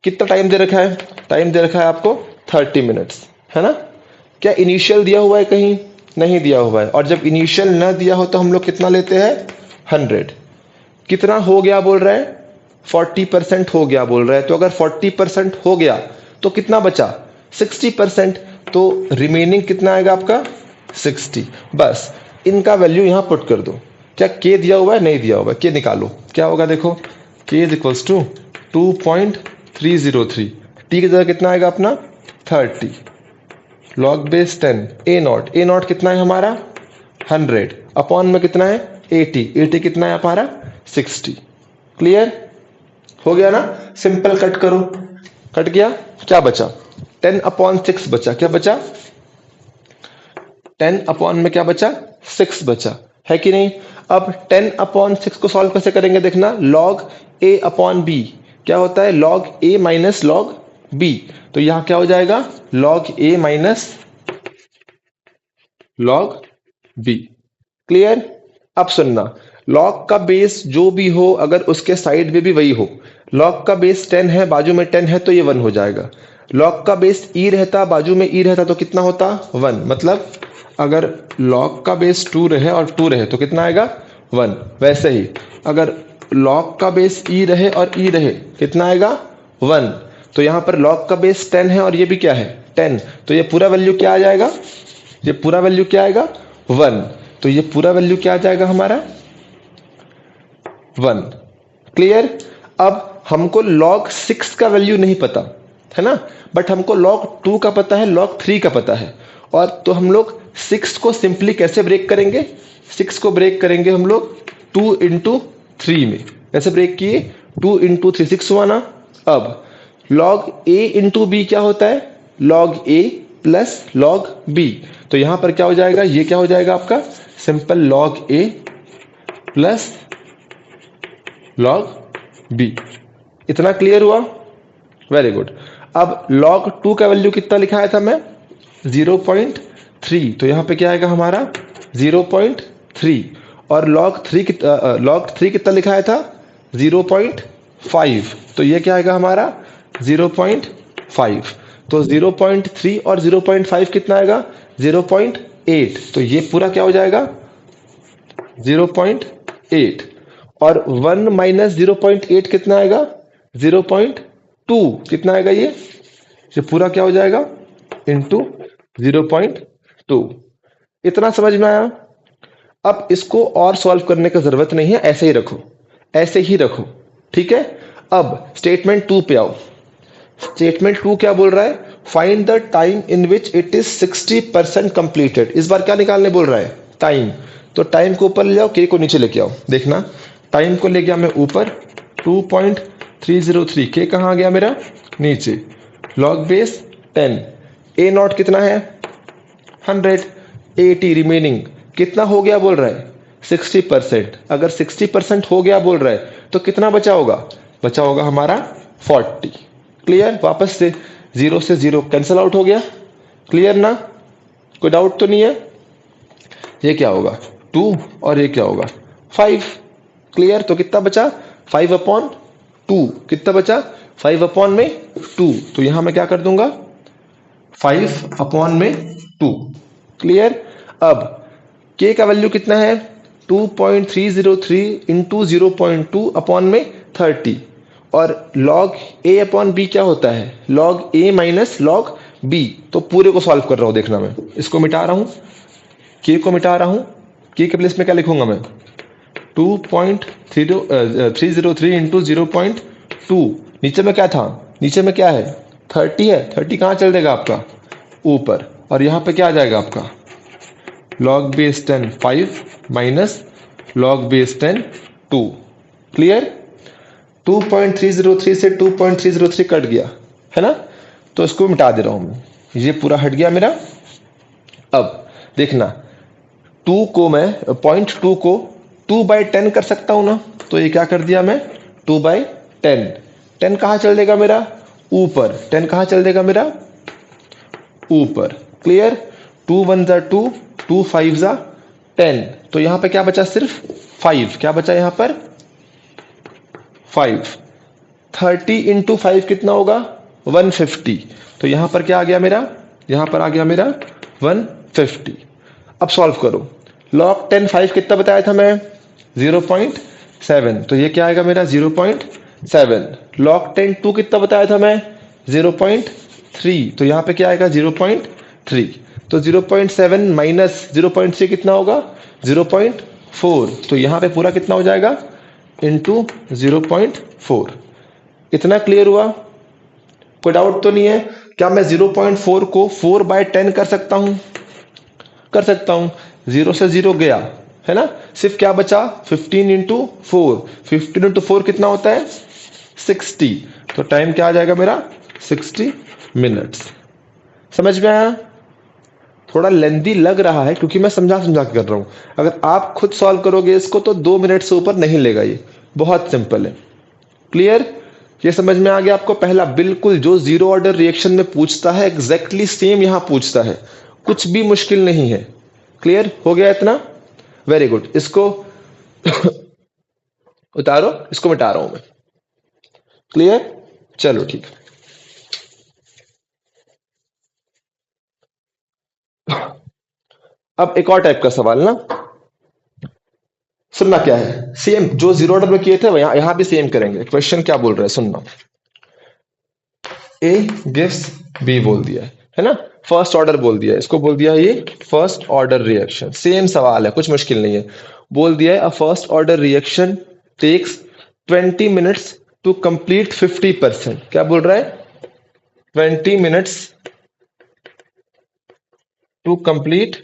कितना टाइम दे रखा है, टाइम दे रखा है आपको 30 मिनट्स, है ना। क्या इनिशियल दिया हुआ है, कहीं नहीं दिया हुआ है। और जब इनिशियल ना दिया हो तो हम लोग कितना लेते हैं 100। कितना हो गया बोल रहा है 40% हो गया बोल रहा है। तो अगर 40% हो गया तो कितना बचा 60%, तो रिमेनिंग कितना आएगा आपका 60। बस इनका वैल्यू यहां पुट कर दो। क्या के दिया हुआ है, नहीं दिया हुआ है, के निकालो। क्या होगा देखो, के इज इक्वल्स टू 2.303, टी की जगह कितना आएगा अपना 30 लॉग बेस 10 ए नॉट कितना है हमारा 100 अपॉन में कितना है 80 कितना है हमारा 60। क्लियर हो गया ना। सिंपल कट करो, कट गया, क्या बचा 10/6 बचा। क्या बचा 10 अपॉन में क्या बचा 6 बचा, है कि नहीं। अब 10/6 को सॉल्व कैसे करेंगे देखना, लॉग ए अपॉन बी क्या होता है लॉग ए माइनस लॉग बी। तो यहां क्या हो जाएगा लॉग ए माइनस लॉग बी। क्लियर। अब सुनना, लॉग का बेस जो भी हो अगर उसके साइड में भी वही हो, लॉग का बेस 10 है बाजू में 10 है तो ये 1 हो जाएगा। लॉग का बेस ई रहता बाजू में ई रहता तो कितना होता 1। मतलब अगर लॉग का बेस 2 रहे और 2 रहे तो कितना आएगा 1। वैसे ही अगर लॉग का बेस ई रहे और ई रहे कितना आएगा 1। तो यहां पर लॉग का बेस 10 है और ये भी क्या है 10, तो ये पूरा वैल्यू क्या आ जाएगा, ये पूरा वैल्यू क्या आएगा 1। तो ये पूरा वैल्यू क्या आ जाएगा हमारा 1। क्लियर। अब हमको log 6 का वैल्यू नहीं पता, है ना, बट हमको log 2 का पता है, log 3 का पता है। और तो हम लोग 6 को सिंपली कैसे ब्रेक करेंगे, 6 को ब्रेक करेंगे हम लोग 2 इंटू 3 में। कैसे ब्रेक किए, 2 इंटू 3 6 हुआ ना। अब log a इंटू बी क्या होता है, log a plus log b। तो यहां पर क्या हो जाएगा, ये क्या हो जाएगा आपका, simple log a plus log b। इतना क्लियर हुआ, वेरी गुड। अब log 2 का वैल्यू कितना लिखाया था मैं, 0.3, तो यहां पे क्या आएगा हमारा 0.3। और log 3 कितना लिखाया था, 0.5, तो ये क्या आएगा हमारा 0.5। तो 0.3 और 0.5 कितना आएगा, 0.8। तो ये पूरा क्या हो जाएगा 0.8। और 1 माइनस 0.8 कितना आएगा, 0.2। कितना आएगा ये पूरा क्या हो जाएगा इंटू 0.2। इतना समझ में आया। अब इसको और सॉल्व करने की जरूरत नहीं है, ऐसे ही रखो, ऐसे ही रखो, ठीक है। अब स्टेटमेंट 2 पे आओ। स्टेटमेंट 2 क्या बोल रहा है, find the time in which it is 60% completed. इस बार क्या निकालने बोल रहा है, टाइम। तो टाइम को ऊपर ले जाओ, के को नीचे लेके आओ। देखना, टाइम को ले गया मैं ऊपर 2.303, के कहाँ गया मेरा नीचे, लॉग बेस 10, ए नॉट कितना है 100, 80 रिमेनिंग कितना हो गया बोल रहा है 60%। अगर 60% हो गया बोल रहा है तो कितना बचा होगा, बचा होगा हमारा 40। क्लियर, वापस से 0 से 0 कैंसिल आउट हो गया। क्लियर ना, कोई डाउट तो नहीं है। ये क्या होगा 2 और ये क्या होगा 5। क्लियर, तो कितना बचा 5/2। कितना बचा 5/2। तो यहां मैं क्या कर दूंगा 5/2। क्लियर। अब के का वैल्यू कितना है 2.303 इंटू 0.2 अपॉन में 30। और log a अपॉन बी क्या होता है, log a minus log b। तो पूरे को सॉल्व कर रहा हूं, देखना मैं इसको मिटा रहा हूं, के को मिटा रहा हूं। के के प्लेस में क्या लिखूंगा मैं 2.303 इंटू 0.2। नीचे में क्या था, नीचे में क्या है 30 है, 30 कहां चल देगा आपका ऊपर। और यहां पे क्या आ जाएगा आपका log base 10 5 minus log base 10 2। Clear, 2.303 से 2.303 कट गया है ना, तो इसको मिटा दे रहा हूं मैं, ये पूरा हट गया मेरा। अब देखना 2 को मैं 0.2 को 2/10 कर सकता हूं ना, तो ये क्या कर दिया मैं 2/10। 10 कहां चल देगा मेरा ऊपर, 10 कहां चल देगा मेरा ऊपर। क्लियर, 2 1 जा 2, 2 5 जा 10। तो यहां पे क्या बचा सिर्फ 5। क्या बचा यहां पर 5। 30 इंटू 5 कितना होगा 150। तो यहां पर क्या आ गया मेरा, यहां पर आ गया मेरा 150। अब सॉल्व करो, log 10 5 कितना बताया था मैं 0.7। तो ये क्या आएगा मेरा 0.7। log 10 2 कितना बताया था मैं 0.3। तो यहां पे क्या आएगा 0.3। तो 0.7 माइनस 0.3 कितना होगा 0.4। तो यहां पे पूरा कितना हो जाएगा इंटू 0.4। इतना क्लियर हुआ, कोई डाउट तो नहीं है। क्या मैं 0.4 को 4/10 कर सकता हूं, कर सकता हूं। 0 से 0 गया है ना, सिर्फ क्या बचा 15 इंटू 4। 15 इंटू 4 कितना होता है 60। तो टाइम क्या आ जाएगा मेरा 60 मिनट्स। समझ में आया, थोड़ा लेंदी लग रहा है क्योंकि मैं समझा समझा के कर रहा हूं। अगर आप खुद सॉल्व करोगे इसको तो 2 मिनट से ऊपर नहीं लेगा, ये बहुत सिंपल है। क्लियर, ये समझ में आ गया आपको। पहला बिल्कुल जो जीरो ऑर्डर रिएक्शन में पूछता है एग्जैक्टली सेम यहां पूछता है, कुछ भी मुश्किल नहीं है। क्लियर हो गया इतना, वेरी गुड। इसको उतारो, इसको मिटा रहा हूं मैं। क्लियर, चलो ठीक है। अब एक और टाइप का सवाल ना, सुनना क्या है, सेम जो जीरो ऑर्डर में किए थे यहां भी सेम करेंगे। क्वेश्चन क्या बोल रहा है सुनना, ए गिव्स बी बोल दिया है ना, फर्स्ट ऑर्डर बोल दिया है, इसको बोल दिया है ये फर्स्ट ऑर्डर रिएक्शन। सेम सवाल है, कुछ मुश्किल नहीं है। बोल दिया है a first order reaction takes 20 minutes to complete 50%। क्या बोल रहा है 20 minutes टू कंप्लीट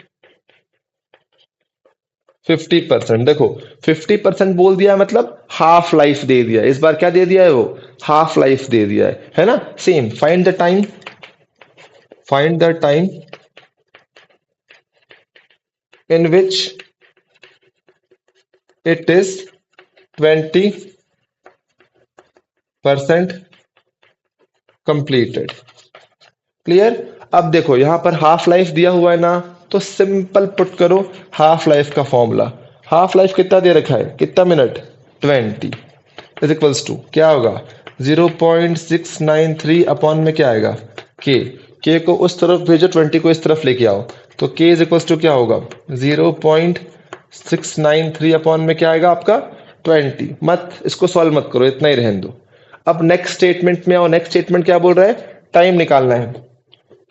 50%। देखो 50% बोल दिया मतलब हाफ लाइफ दे दिया है। इस बार क्या दे दिया है वो, हाफ लाइफ दे दिया है ना। Same find the time, find the time in which it is 20% completed. Clear. अब देखो यहां पर हाफ लाइफ दिया हुआ है ना, तो सिंपल पुट करो हाफ लाइफ का फॉर्मूला। हाफ लाइफ कितना दे रखा है, कितना मिनट, 20 इज इक्वल्स टू क्या होगा, 0.693 अपॉन में क्या आएगा, के को उस तरफ भेजो, 20 को इस तरफ लेके आओ, तो के इज इक्वल्स टू क्या होगा, 0.693 अपॉन में क्या आएगा आपका 20। मत इसको सॉल्व मत करो, इतना ही रहने दो। अब नेक्स्ट स्टेटमेंट में आओ। नेक्स्ट स्टेटमेंट क्या बोल रहा है, टाइम निकालना है।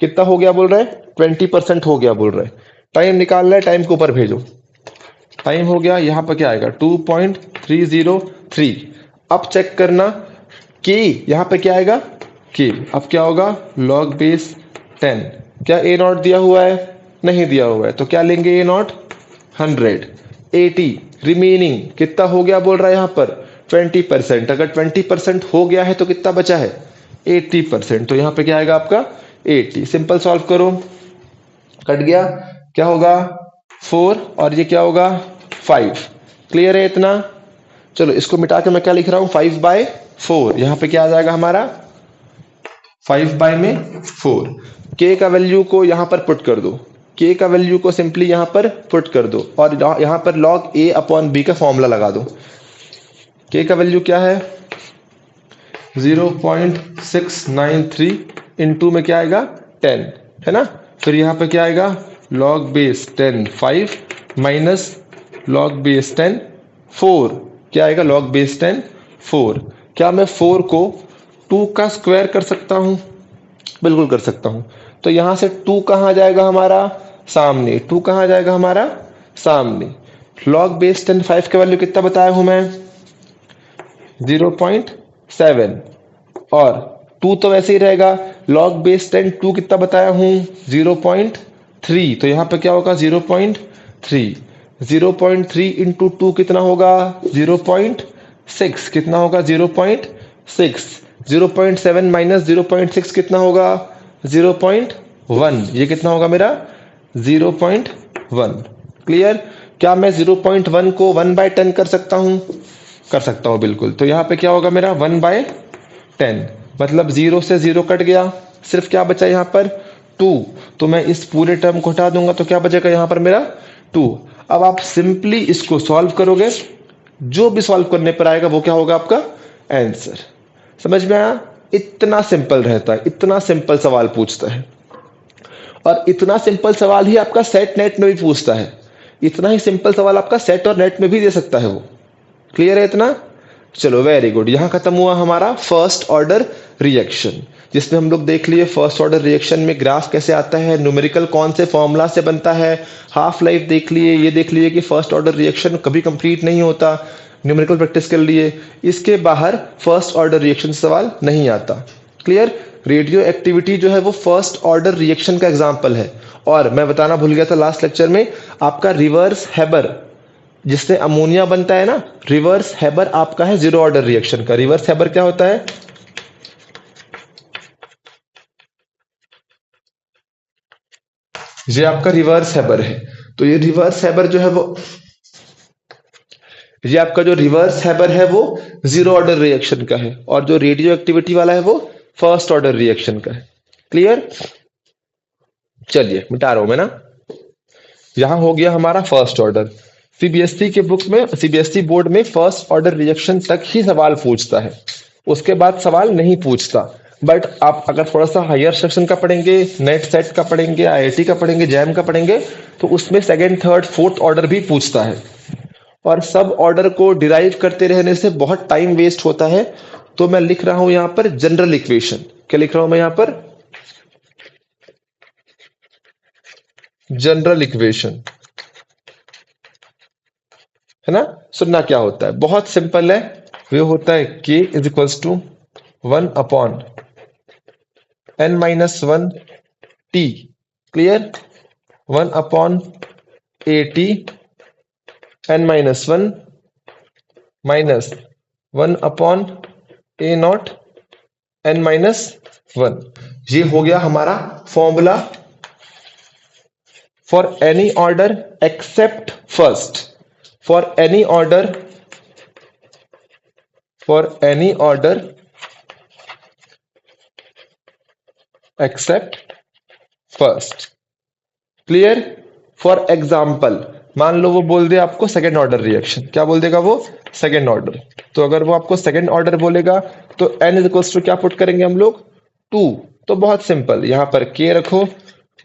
कितना हो गया बोल रहा है, 20% हो गया बोल रहा है। टाइम निकालना है, टाइम को ऊपर भेजो। टाइम हो गया, यहां पर क्या आएगा 2.303। अब चेक करना के, यहां पे क्या आएगा के। अब क्या होगा, लॉग बेस 10। क्या ए नॉट दिया हुआ है, नहीं दिया हुआ है, तो क्या लेंगे ए नॉट 100। 80 रिमेनिंग कितना हो गया बोल रहा है यहां पर 20%। अगर 20% हो गया है तो कितना बचा है 80%, तो यहां पे क्या आएगा आपका 80। सिंपल सॉल्व करो, कट गया, क्या होगा 4 और ये क्या होगा 5। क्लियर है इतना। चलो इसको मिटा के मैं क्या लिख रहा हूं 5/4। यहां पे क्या आ जाएगा हमारा 5/4। के का वैल्यू को यहां पर पुट कर दो, के का वैल्यू को सिंपली यहां पर पुट कर दो और यहां पर लॉग ए अपॉन बी का फॉर्मूला लगा दो। के का वैल्यू क्या है 0.693 इंटू में क्या आएगा 10 है ना। फिर यहां पर क्या आएगा log base 10 5 minus log base 10 4। क्या आएगा लॉग बेस 10 4। क्या मैं 4 को 2 का स्क्वायर कर सकता हूं, बिल्कुल कर सकता हूं। तो यहां से 2 कहां जाएगा हमारा सामने, 2 कहां जाएगा हमारा सामने। लॉग बेस 10 5 का वैल्यू कितना बताया हूं मैं 0.7 और 2 तो वैसे ही रहेगा। लॉग बेस 10 2 कितना बताया हूं 0.3, तो यहां पे क्या होगा 0.3। 0.3 इंटू 2 कितना होगा 0.6। कितना होगा 0.6। 0.7 माइनस 0.6 कितना होगा 0.1। ये कितना होगा मेरा 0.1। क्लियर। क्या मैं 0.1 को 1/10 कर सकता हूं, कर सकता हूं बिल्कुल। तो यहां पे क्या होगा मेरा 1/10, मतलब 0 से 0 कट गया, सिर्फ क्या बचा यहां पर 2। तो मैं इस पूरे टर्म को हटा दूंगा, तो क्या बचेगा यहां पर मेरा 2। अब आप सिंपली इसको सॉल्व करोगे, जो भी सॉल्व करने पर आएगा वो क्या होगा आपका आंसर। समझ में आया। इतना सिंपल रहता है, इतना सिंपल सवाल पूछता है, और इतना सिंपल सवाल ही आपका सेट नेट में भी पूछता है। इतना ही सिंपल सवाल आपका सेट और नेट में भी दे सकता है वो। क्लियर है इतना। चलो वेरी गुड। यहां खत्म हुआ हमारा फर्स्ट ऑर्डर रिएक्शन, जिसमें हम लोग देख लिए फर्स्ट ऑर्डर रिएक्शन में ग्राफ कैसे आता है, न्यूमेरिकल कौन से फॉर्मूला से बनता है, हाफ लाइफ देख लिए, ये देख लिए कि फर्स्ट ऑर्डर रिएक्शन कभी कंप्लीट नहीं होता, न्यूमेरिकल प्रैक्टिस कर लिए। इसके बाहर फर्स्ट ऑर्डर रिएक्शन सवाल नहीं आता। क्लियर। रेडियो एक्टिविटी जो है वो फर्स्ट ऑर्डर रिएक्शन का एग्जाम्पल है। और मैं बताना भूल गया था लास्ट लेक्चर में, आपका रिवर्स हैबर जिससे अमोनिया बनता है ना, रिवर्स हैबर आपका है जीरो ऑर्डर रिएक्शन का। रिवर्स हैबर क्या होता है, ये आपका रिवर्स हैबर है। तो ये रिवर्स हैबर जो है वो, ये आपका जो रिवर्स हैबर है वो जीरो ऑर्डर रिएक्शन का है, और जो रेडियो एक्टिविटी वाला है वो फर्स्ट ऑर्डर रिएक्शन का है। क्लियर। चलिए मिटा रहा हूं मैं ना। यहां हो गया हमारा फर्स्ट ऑर्डर। सीबीएसई के बुक में, सीबीएसई बोर्ड में फर्स्ट ऑर्डर रिएक्शन तक ही सवाल पूछता है, उसके बाद सवाल नहीं पूछता। बट आप अगर थोड़ा सा हायर सेक्शन का पढ़ेंगे, नेट सेट का पढ़ेंगे, आईआईटी का पढ़ेंगे, जैम का पढ़ेंगे, तो उसमें सेकंड थर्ड फोर्थ ऑर्डर भी पूछता है। और सब ऑर्डर को डिराइव करते रहने से बहुत टाइम वेस्ट होता है। तो मैं लिख रहा हूं यहां पर जनरल इक्वेशन। क्या लिख रहा हूं मैं यहां पर, जनरल इक्वेशन, है ना। सुनना क्या होता है, बहुत सिंपल है। वो होता है k is equals to 1 upon n minus one T, clear, 1/at n minus one minus 1/a0 n minus one. ये हो गया हमारा formula for any order except first, for any order except first, clear. For example मान लो वो बोल दे आपको second order reaction, क्या बोल देगा वो, सेकेंड ऑर्डर। तो अगर वो आपको सेकेंड ऑर्डर बोलेगा तो n इज इक्वल्स टू क्या पुट करेंगे हम लोग, 2। तो बहुत सिंपल, यहां पर k रखो,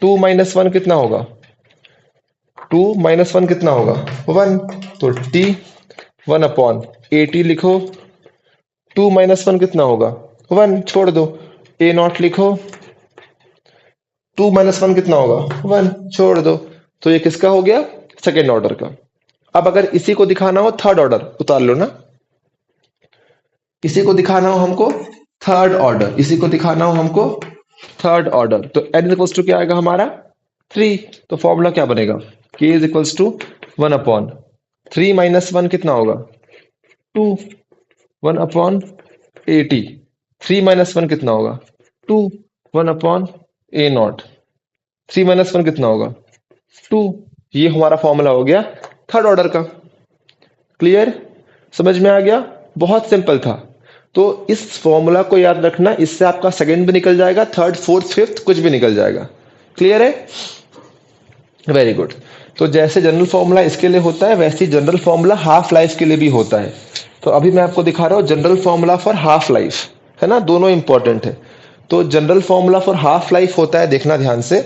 2 माइनस वन कितना होगा, 2 माइनस वन कितना होगा 1, तो t 1/at लिखो, 2 माइनस वन कितना होगा 1, छोड़ दो, a0 लिखो, 2 माइनस वन कितना होगा 1, छोड़ दो। तो ये किसका हो गया, सेकेंड ऑर्डर का। अब अगर इसी को दिखाना हो थर्ड ऑर्डर, उतार लो ना, इसी को दिखाना हो हमको थर्ड ऑर्डर, इसी को दिखाना हो हमको थर्ड ऑर्डर, तो n इज इक्वल्स टू क्या आएगा हमारा 3। तो फॉर्मूला क्या बनेगा, k is equals to 1/3 minus one कितना होगा 2, 1/at, 3 माइनस वन कितना होगा 2, 1/a0, 3 माइनस वन कितना होगा 2। ये हमारा फॉर्मूला हो गया थर्ड ऑर्डर का, क्लियर, समझ में आ गया, बहुत सिंपल था। तो इस फॉर्मूला को याद रखना, इससे आपका सेकंड भी निकल जाएगा, थर्ड फोर्थ फिफ्थ कुछ भी निकल जाएगा, क्लियर है, वेरी गुड। तो जैसे जनरल फॉर्मूला इसके लिए होता है वैसे ही जनरल फॉर्मूला हाफ लाइफ के लिए भी होता है। तो अभी मैं आपको दिखा रहा हूं general formula for half life, है ना, दोनों इंपॉर्टेंट है। तो general formula for half life होता है, देखना ध्यान से,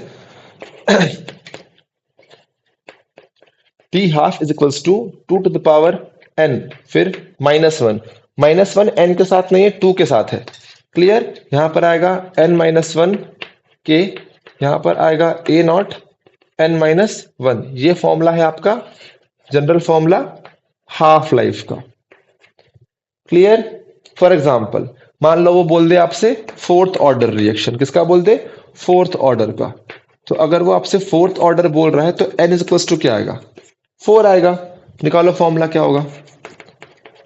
T half is equals to 2 to the power n, फिर -1, -1 n के साथ नहीं है 2 के साथ है, क्लियर। यहां पर आएगा n-1 k, यहां पर आएगा a0 n-1। ये फॉर्मूला है आपका जनरल फॉर्मूला हाफ लाइफ का, क्लियर। फॉर एग्जाम्पल मान लो वो बोल दे आपसे फोर्थ ऑर्डर रिएक्शन, किसका बोल दे, फोर्थ ऑर्डर का। तो अगर वो आपसे फोर्थ ऑर्डर बोल रहा है तो n इज इक्वल्स टू क्या आएगा 4 आएगा, निकालो फॉर्मूला क्या होगा,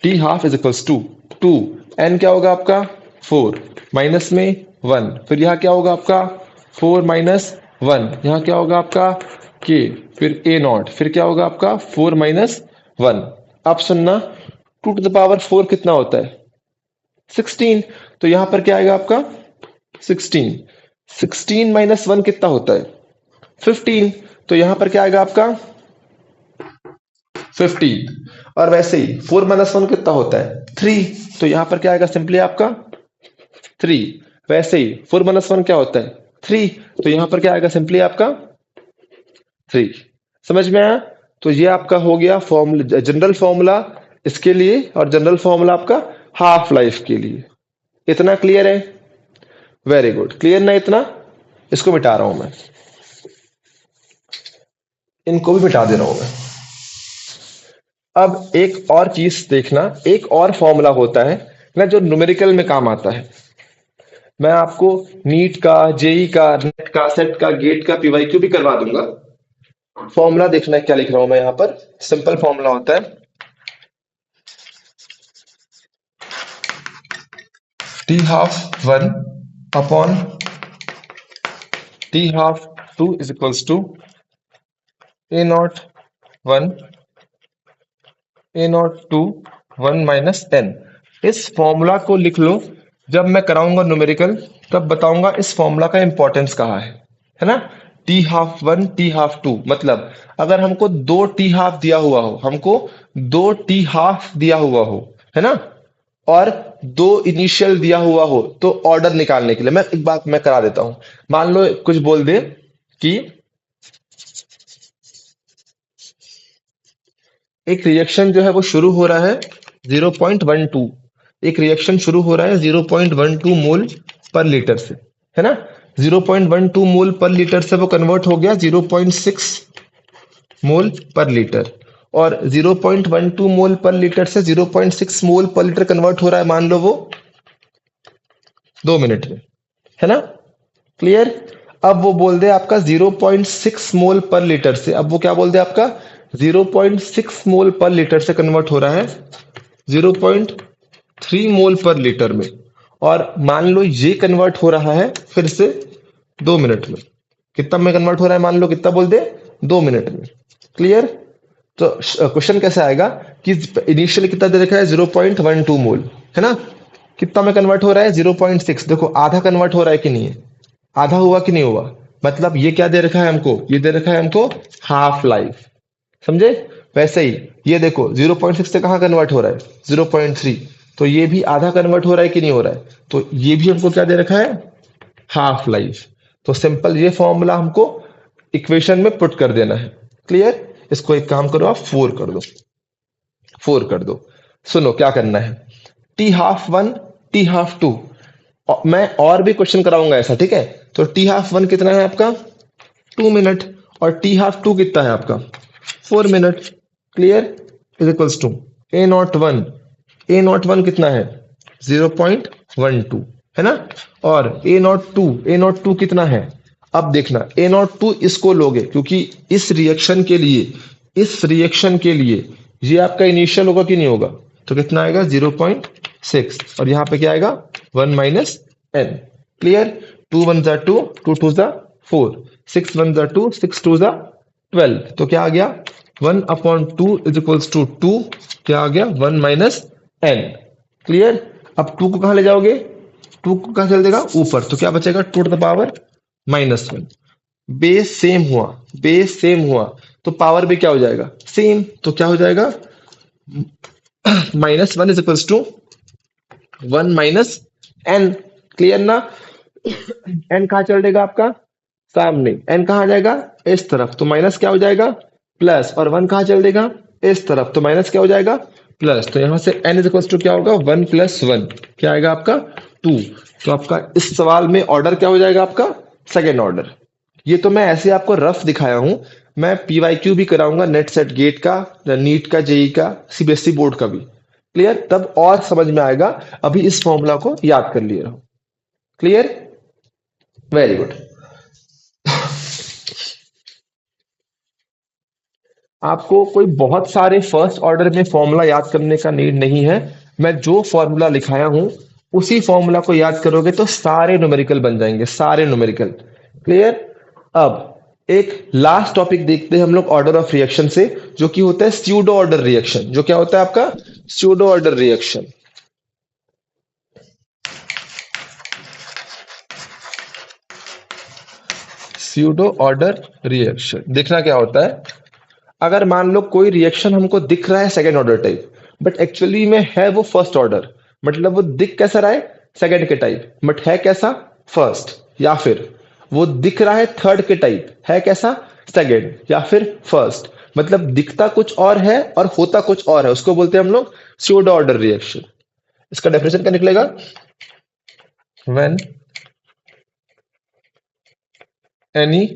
T half is equals to 2, n क्या होगा आपका 4, माइनस में 1, फिर यहाँ क्या होगा आपका 4 माइनस 1, यहाँ क्या होगा आपका k, फिर a0, फिर क्या होगा आपका 4 माइनस 1। अब सुनना 2 टू द पावर 4 कितना होता है 16, तो यहां पर क्या आएगा आपका 16, 16 माइनस 1 कितना होता है 15, तो यहां पर क्या आएगा आपका 15। और वैसे ही 4 माइनस 1 कितना होता है 3, तो यहां पर क्या आएगा सिंपली आपका 3। वैसे ही 4 माइनस 1 क्या होता है 3, तो यहां पर क्या आएगा सिंपली आपका 3। समझ में आया। तो ये आपका हो गया फॉर्मूला, जनरल फॉर्मूला इसके लिए, और जनरल फॉर्मूला आपका हाफ लाइफ के लिए। इतना क्लियर है, वेरी गुड, क्लियर ना इतना, इसको मिटा रहा हूं मैं, इनको भी मिटा दे रहा हूं मैं। अब एक और चीज देखना, एक और फॉर्मूला होता है ना जो न्यूमेरिकल में काम आता है। मैं आपको नीट का, जेई का, नेट का, सेट का, गेट का पीवाईक्यू भी करवा दूंगा। फॉर्मूला देखना है क्या लिख रहा हूं मैं यहां पर, सिंपल फॉर्मूला होता है T half 1 upon T half 2 is equals to a0 1 a0 2 1 minus n। इस फॉर्मूला को लिख लो, जब मैं कराऊंगा न्यूमेरिकल तब बताऊंगा इस फॉर्मूला का इंपॉर्टेंस कहाँ है ना। टी हाफ 1 टी हाफ 2, मतलब अगर हमको 2 टी हाफ दिया हुआ हो, हमको 2 टी हाफ दिया हुआ हो, है ना, और 2 इनिशियल दिया हुआ हो, तो ऑर्डर निकालने के लिए मैं एक बात मैं करा देता हूं। मान लो कुछ बोल दे कि एक रिएक्शन जो है वो शुरू हो रहा है 0.12, एक रिएक्शन शुरू हो रहा है 0.12 मोल पर लीटर से, है ना। 0.12 मोल पर लीटर से वो कन्वर्ट हो गया 0.6 मोल पर लीटर, और 0.12 मोल पर लीटर से 0.6 मोल पर लीटर कन्वर्ट हो रहा है मान लो वो 2 मिनट में, है ना। क्लियर। अब वो बोल दे आपका 0.6 मोल पर लीटर से, अब वो क्या बोल दे आपका 0.6 मोल पर लीटर से कन्वर्ट हो रहा है 0.3 मोल पर लीटर में, और मान लो ये कन्वर्ट हो रहा है फिर से 2 मिनट में। कितना में कन्वर्ट हो रहा है, मान लो कितना बोल दे, 2 मिनट में। क्लियर। तो क्वेश्चन कैसे आएगा कि इनिशियली कितना दे रखा है 0.12 मोल, है ना। कितना में कन्वर्ट हो रहा है 0.6। देखो आधा कन्वर्ट हो रहा है कि नहीं है, आधा हुआ कि नहीं हुआ, मतलब ये क्या दे रखा है हमको, ये दे रखा है हमको हाफ लाइफ। समझे। वैसे ही ये देखो 0.6 से कहाँ कन्वर्ट हो रहा है 0.3, तो ये भी आधा कन्वर्ट हो रहा है कि नहीं हो रहा है, तो ये भी हमको क्या दे रखा है हाफ लाइफ। तो सिंपल ये फॉर्मूला हमको इक्वेशन में पुट कर देना है। क्लियर। इसको एक काम करो आप 4 कर दो, 4 कर दो। सुनो क्या करना है, T12 T12 मैं और भी क्वेश्चन कराऊंगा ऐसा, ठीक है। तो T12 कितना है आपका 2 मिनट, और T12 कितना है आपका 4 minute. Clear. Is equals to A01 कितना है 0.12, है ना। और A02 कितना है, अब देखना A02 इसको लोगे क्योंकि इस रिएक्शन के लिए ये आपका इनिशियल होगा कि नहीं होगा, तो कितना आएगा 0.6, और यहाँ पे क्या आएगा 1 माइनस एन। क्लियर। 2 1 जा 2, 2 2 जा 4, 6 1 जा 2, 6 2 जा 12, तो क्या आ गया 1/2 इज इक्वल्स टू 2, क्या आ गया 1 माइनस एन। क्लियर। अब 2 को कहां ले जाओगे, 2 को कहां चल देगा ऊपर, तो क्या बचेगा 2 to the power -1। Base same हुआ, बेस सेम हुआ, तो पावर भी क्या हो जाएगा सेम, तो क्या हो जाएगा -1 is equals to 1 minus N. Clear ना। एन कहाँ चल देगा आपका सामने, एन कहाँ आ जाएगा इस तरफ, तो माइनस क्या हो जाएगा प्लस, और 1 कहाँ चल देगा इस तरफ, तो माइनस क्या हो जाएगा प्लस। तो यहां से एन इज इक्वल टू क्या होगा 1 + 1, क्या आएगा आपका 2। तो आपका इस सवाल में ऑर्डर क्या हो जाएगा आपका सेकेंड ऑर्डर। ये तो मैं ऐसे आपको रफ दिखाया हूं, मैं पीवाईक्यू भी कराऊंगा नेट सेट गेट का, नीट का, जेई का, सीबीएसई बोर्ड का भी। क्लियर। तब और समझ में आएगा, अभी इस फॉर्मूला को याद कर लिए रहो। क्लियर। Very good. आपको कोई बहुत सारे फर्स्ट ऑर्डर में फॉर्मूला याद करने का नीड नहीं है। मैं जो फॉर्मूला लिखाया हूं उसी फॉर्मूला को याद करोगे तो सारे न्यूमेरिकल बन जाएंगे, सारे न्यूमेरिकल। क्लियर। अब एक लास्ट टॉपिक देखते हैं हम लोग ऑर्डर ऑफ रिएक्शन से, जो कि होता है स्यूडो ऑर्डर रिएक्शन। जो क्या होता है आपका pseudo order reaction. Pseudo order reaction देखना क्या होता है, अगर मान लो कोई रिएक्शन हमको दिख रहा है second order type, but actually में है वो फर्स्ट ऑर्डर, मतलब वो दिख कैसा रहा है सेकेंड के टाइप, बट है कैसा फर्स्ट, या फिर वो दिख रहा है थर्ड के टाइप, है कैसा सेकेंड या फिर फर्स्ट, मतलब दिखता कुछ और है और होता कुछ और है, उसको बोलते हैं हम लोग स्यूडो ऑर्डर रिएक्शन। इसका डेफिनेशन क्या निकलेगा, when any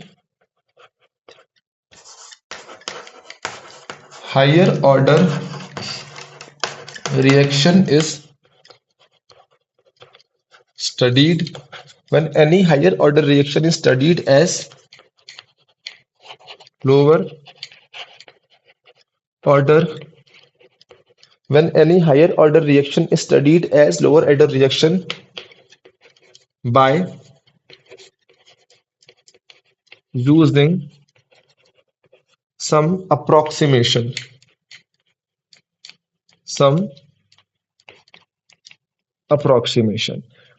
higher order reaction is studied, when any higher order reaction is studied as lower order, when any higher order reaction is studied as lower order reaction by using some approximation,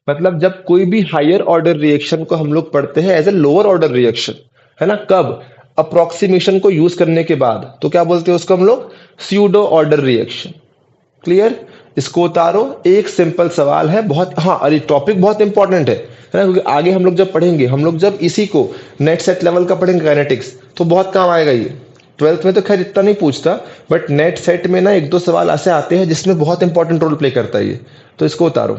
मतलब जब कोई भी higher order reaction को हम लोग पढ़ते हैं as a lower order reaction, है ना, कब अप्रोक्सीमेशन को यूज करने के बाद, तो क्या बोलते हैं उसको हम लोग स्यूडो ऑर्डर रिएक्शन। क्लियर। इसको उतारो, एक सिंपल सवाल है बहुत, हाँ अरे टॉपिक बहुत इंपॉर्टेंट है ना, क्योंकि आगे हम लोग जब पढ़ेंगे, हम लोग जब इसी को नेट सेट लेवल का पढ़ेंगे काइनेटिक्स, तो बहुत काम आएगा ये। 12th में तो खैर इतना नहीं पूछता, बट नेट सेट में ना एक दो सवाल ऐसे आते हैं जिसमें बहुत इंपॉर्टेंट रोल प्ले करता है ये, तो इसको उतारो।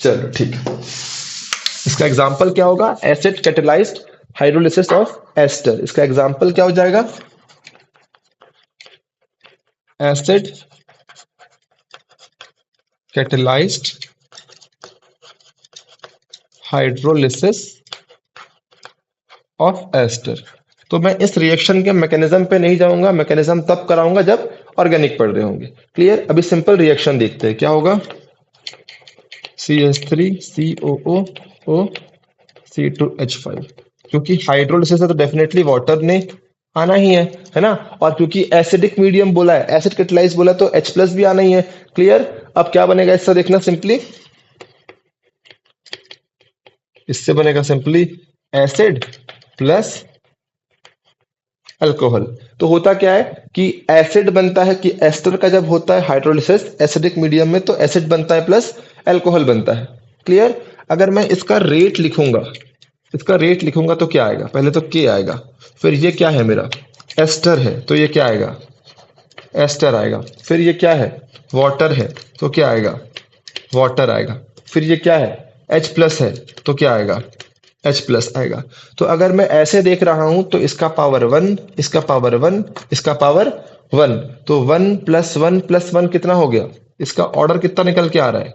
चलो ठीक है। इसका एग्जाम्पल क्या होगा, acid catalysed hydrolysis of ester. इसका एग्जाम्पल क्या हो जाएगा, acid catalysed hydrolysis of ester. तो मैं इस रिएक्शन के मैकेनिज्म पे नहीं जाऊंगा, मैकेनिज्म तब कराऊंगा जब ऑर्गेनिक पढ़ रहे होंगे। क्लियर? अभी सिंपल रिएक्शन देखते हैं क्या होगा। CH3COO C2H5, क्योंकि हाइड्रोलिसिस है तो डेफिनेटली वाटर ने आना ही है ना। और क्योंकि एसिडिक मीडियम बोला है, एसिड कैटेलाइज बोला तो H प्लस भी आना ही है। क्लियर? अब क्या बनेगा इससे देखना सिंपली, इससे बनेगा सिंपली एसिड प्लस अल्कोहल। तो होता क्या है कि एसिड बनता है, कि एस्टर का जब होता है हाइड्रोलिसिस एसिडिक मीडियम में तो एसिड बनता है प्लस अल्कोहल बनता है। क्लियर? अगर मैं इसका रेट लिखूंगा, इसका रेट लिखूंगा तो क्या आएगा, पहले तो K आएगा, फिर ये क्या है मेरा एस्टर है तो ये क्या आएगा एस्टर आएगा, फिर ये क्या है वाटर है तो क्या आएगा वाटर आएगा, फिर ये क्या है H प्लस है तो क्या आएगा H प्लस आएगा। तो अगर मैं ऐसे देख रहा हूं तो इसका पावर 1, इसका पावर 1, इसका पावर 1, तो 1 + 1 कितना हो गया, इसका ऑर्डर कितना निकल के आ रहा है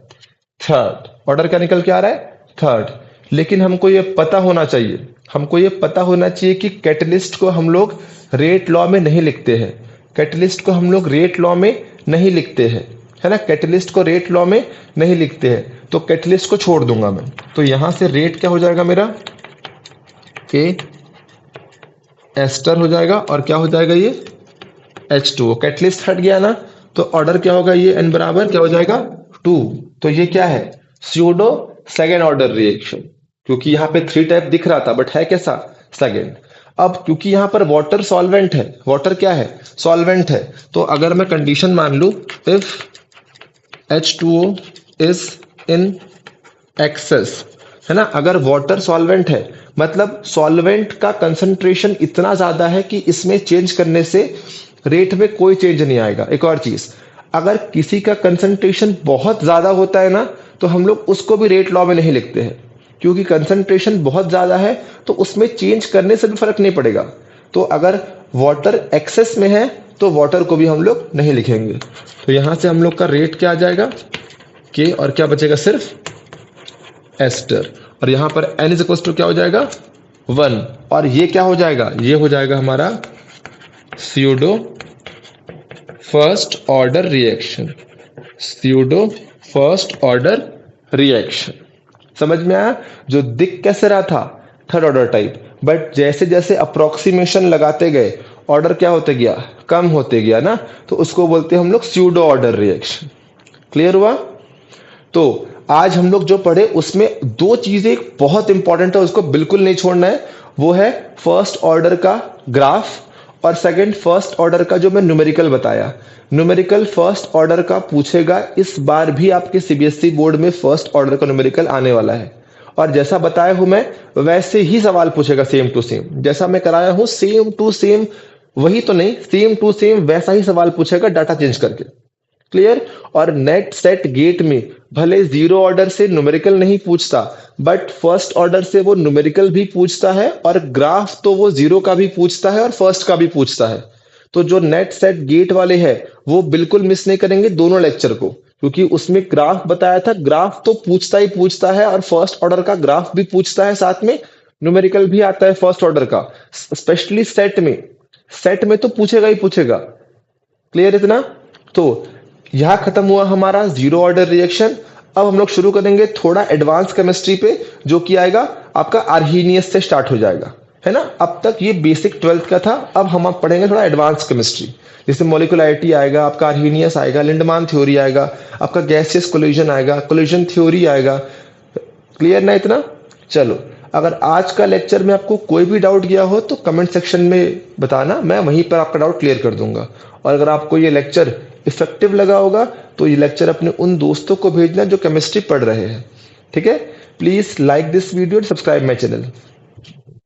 थर्ड। ऑर्डर क्या निकल के आ रहा है थर्ड। लेकिन हमको ये पता होना चाहिए, हमको ये पता होना चाहिए कि कैटलिस्ट को हम लोग रेट लॉ में नहीं लिखते हैं, कैटलिस्ट को हम लोग रेट लॉ में नहीं लिखते हैं, है ना, कैटलिस्ट को रेट लॉ में नहीं लिखते हैं। तो कैटलिस्ट को छोड़ दूंगा मैं, तो यहां से रेट क्या हो जाएगा मेरा K एस्टर हो जाएगा और क्या हो जाएगा ये H2O। कैटलिस्ट हट गया ना तो ऑर्डर क्या होगा, ये n बराबर क्या हो जाएगा 2। तो ये क्या है स्यूडो सेकेंड ऑर्डर रिएक्शन, क्योंकि यहाँ पे 3 टाइप दिख रहा था बट है कैसा सेकेंड। अब क्योंकि यहाँ पर वाटर सॉल्वेंट है, वाटर क्या है सॉल्वेंट है, तो अगर मैं कंडीशन मान लूं if H2O is in excess, है ना, अगर वाटर सॉल्वेंट है मतलब सॉल्वेंट का कंसंट्रेशन इतना ज्यादा है कि इसमें चेंज करने से रेट में कोई चेंज नहीं आएगा। एक और चीज, अगर किसी का कंसंट्रेशन बहुत ज्यादा होता है ना तो हम लोग उसको भी रेट लॉ में नहीं लिखते हैं, क्योंकि कंसंट्रेशन बहुत ज्यादा है तो उसमें चेंज करने से भी फर्क नहीं पड़ेगा। तो अगर वाटर एक्सेस में है तो वाटर को भी हम लोग नहीं लिखेंगे। तो यहां से हम लोग का रेट क्या आ जाएगा K और क्या बचेगा सिर्फ एस्टर, और यहां पर N इज इक्वल टू क्या हो जाएगा 1, और ये क्या हो जाएगा, ये हो जाएगा हमारा pseudo first order reaction, pseudo first order reaction. समझ में आया? जो दिख कैसे रहा था थर्ड ऑर्डर टाइप, बट जैसे जैसे अप्रोक्सीमेशन लगाते गए ऑर्डर क्या होते गया कम होते गया ना, तो उसको बोलते हैं हम लोग स्यूडो ऑर्डर रिएक्शन। क्लियर हुआ? तो आज हम लोग जो पढ़े उसमें 2 चीजें बहुत इंपॉर्टेंट है, उसको बिल्कुल नहीं छोड़ना है। वो है फर्स्ट ऑर्डर का ग्राफ और सेकंड फर्स्ट ऑर्डर का जो मैं न्यूमेरिकल बताया। न्यूमेरिकल फर्स्ट ऑर्डर का पूछेगा, इस बार भी आपके सीबीएसई बोर्ड में फर्स्ट ऑर्डर का न्यूमेरिकल आने वाला है, और जैसा बताया हूं मैं वैसे ही सवाल पूछेगा, सेम टू सेम जैसा मैं कराया हूं, सेम टू सेम, वही तो नहीं सेम टू सेम वैसा ही सवाल पूछेगा डाटा चेंज करके। क्लियर? और नेट सेट गेट में भले 0 ऑर्डर से न्यूमेरिकल नहीं पूछता, बट फर्स्ट ऑर्डर से वो न्यूमेरिकल भी पूछता है, और ग्राफ तो वो 0 का भी पूछता है और फर्स्ट का भी पूछता है। तो जो नेट सेट गेट वाले हैं वो बिल्कुल मिस नहीं करेंगे दोनों लेक्चर को, क्योंकि उसमें ग्राफ बताया था, ग्राफ तो पूछता ही पूछता है, और फर्स्ट ऑर्डर का ग्राफ भी पूछता है, साथ में न्यूमेरिकल भी आता है फर्स्ट ऑर्डर का, स्पेशली सेट में तो पूछेगा ही पूछेगा। क्लियर इतना? तो यह खत्म हुआ हमारा 0 ऑर्डर रिएक्शन। अब हम लोग शुरू करेंगे थोड़ा एडवांस केमिस्ट्री पे, जो कि आएगा आपका आर्हीनियस से स्टार्ट हो जाएगा, है ना। अब तक ये बेसिक 12th का था, अब हम आप पढ़ेंगे थोड़ा एडवांस केमिस्ट्री, जैसे मोलिकुलरिटी आएगा आपका, आर्हीनियस आएगा, लिंडमान थ्योरी आएगा आपका, गैसियस कोलिजन आएगा, कोलिजन थ्योरी आएगा। क्लियर ना इतना? चलो, अगर आज का लेक्चर में आपको कोई भी डाउट गया हो तो कमेंट सेक्शन में बताना, मैं वहीं पर आपका डाउट क्लियर कर दूंगा। और अगर आपको ये लेक्चर इफेक्टिव लगा होगा तो ये लेक्चर अपने उन दोस्तों को भेजना जो केमिस्ट्री पढ़ रहे हैं। ठीक है? Please like this video and subscribe my channel.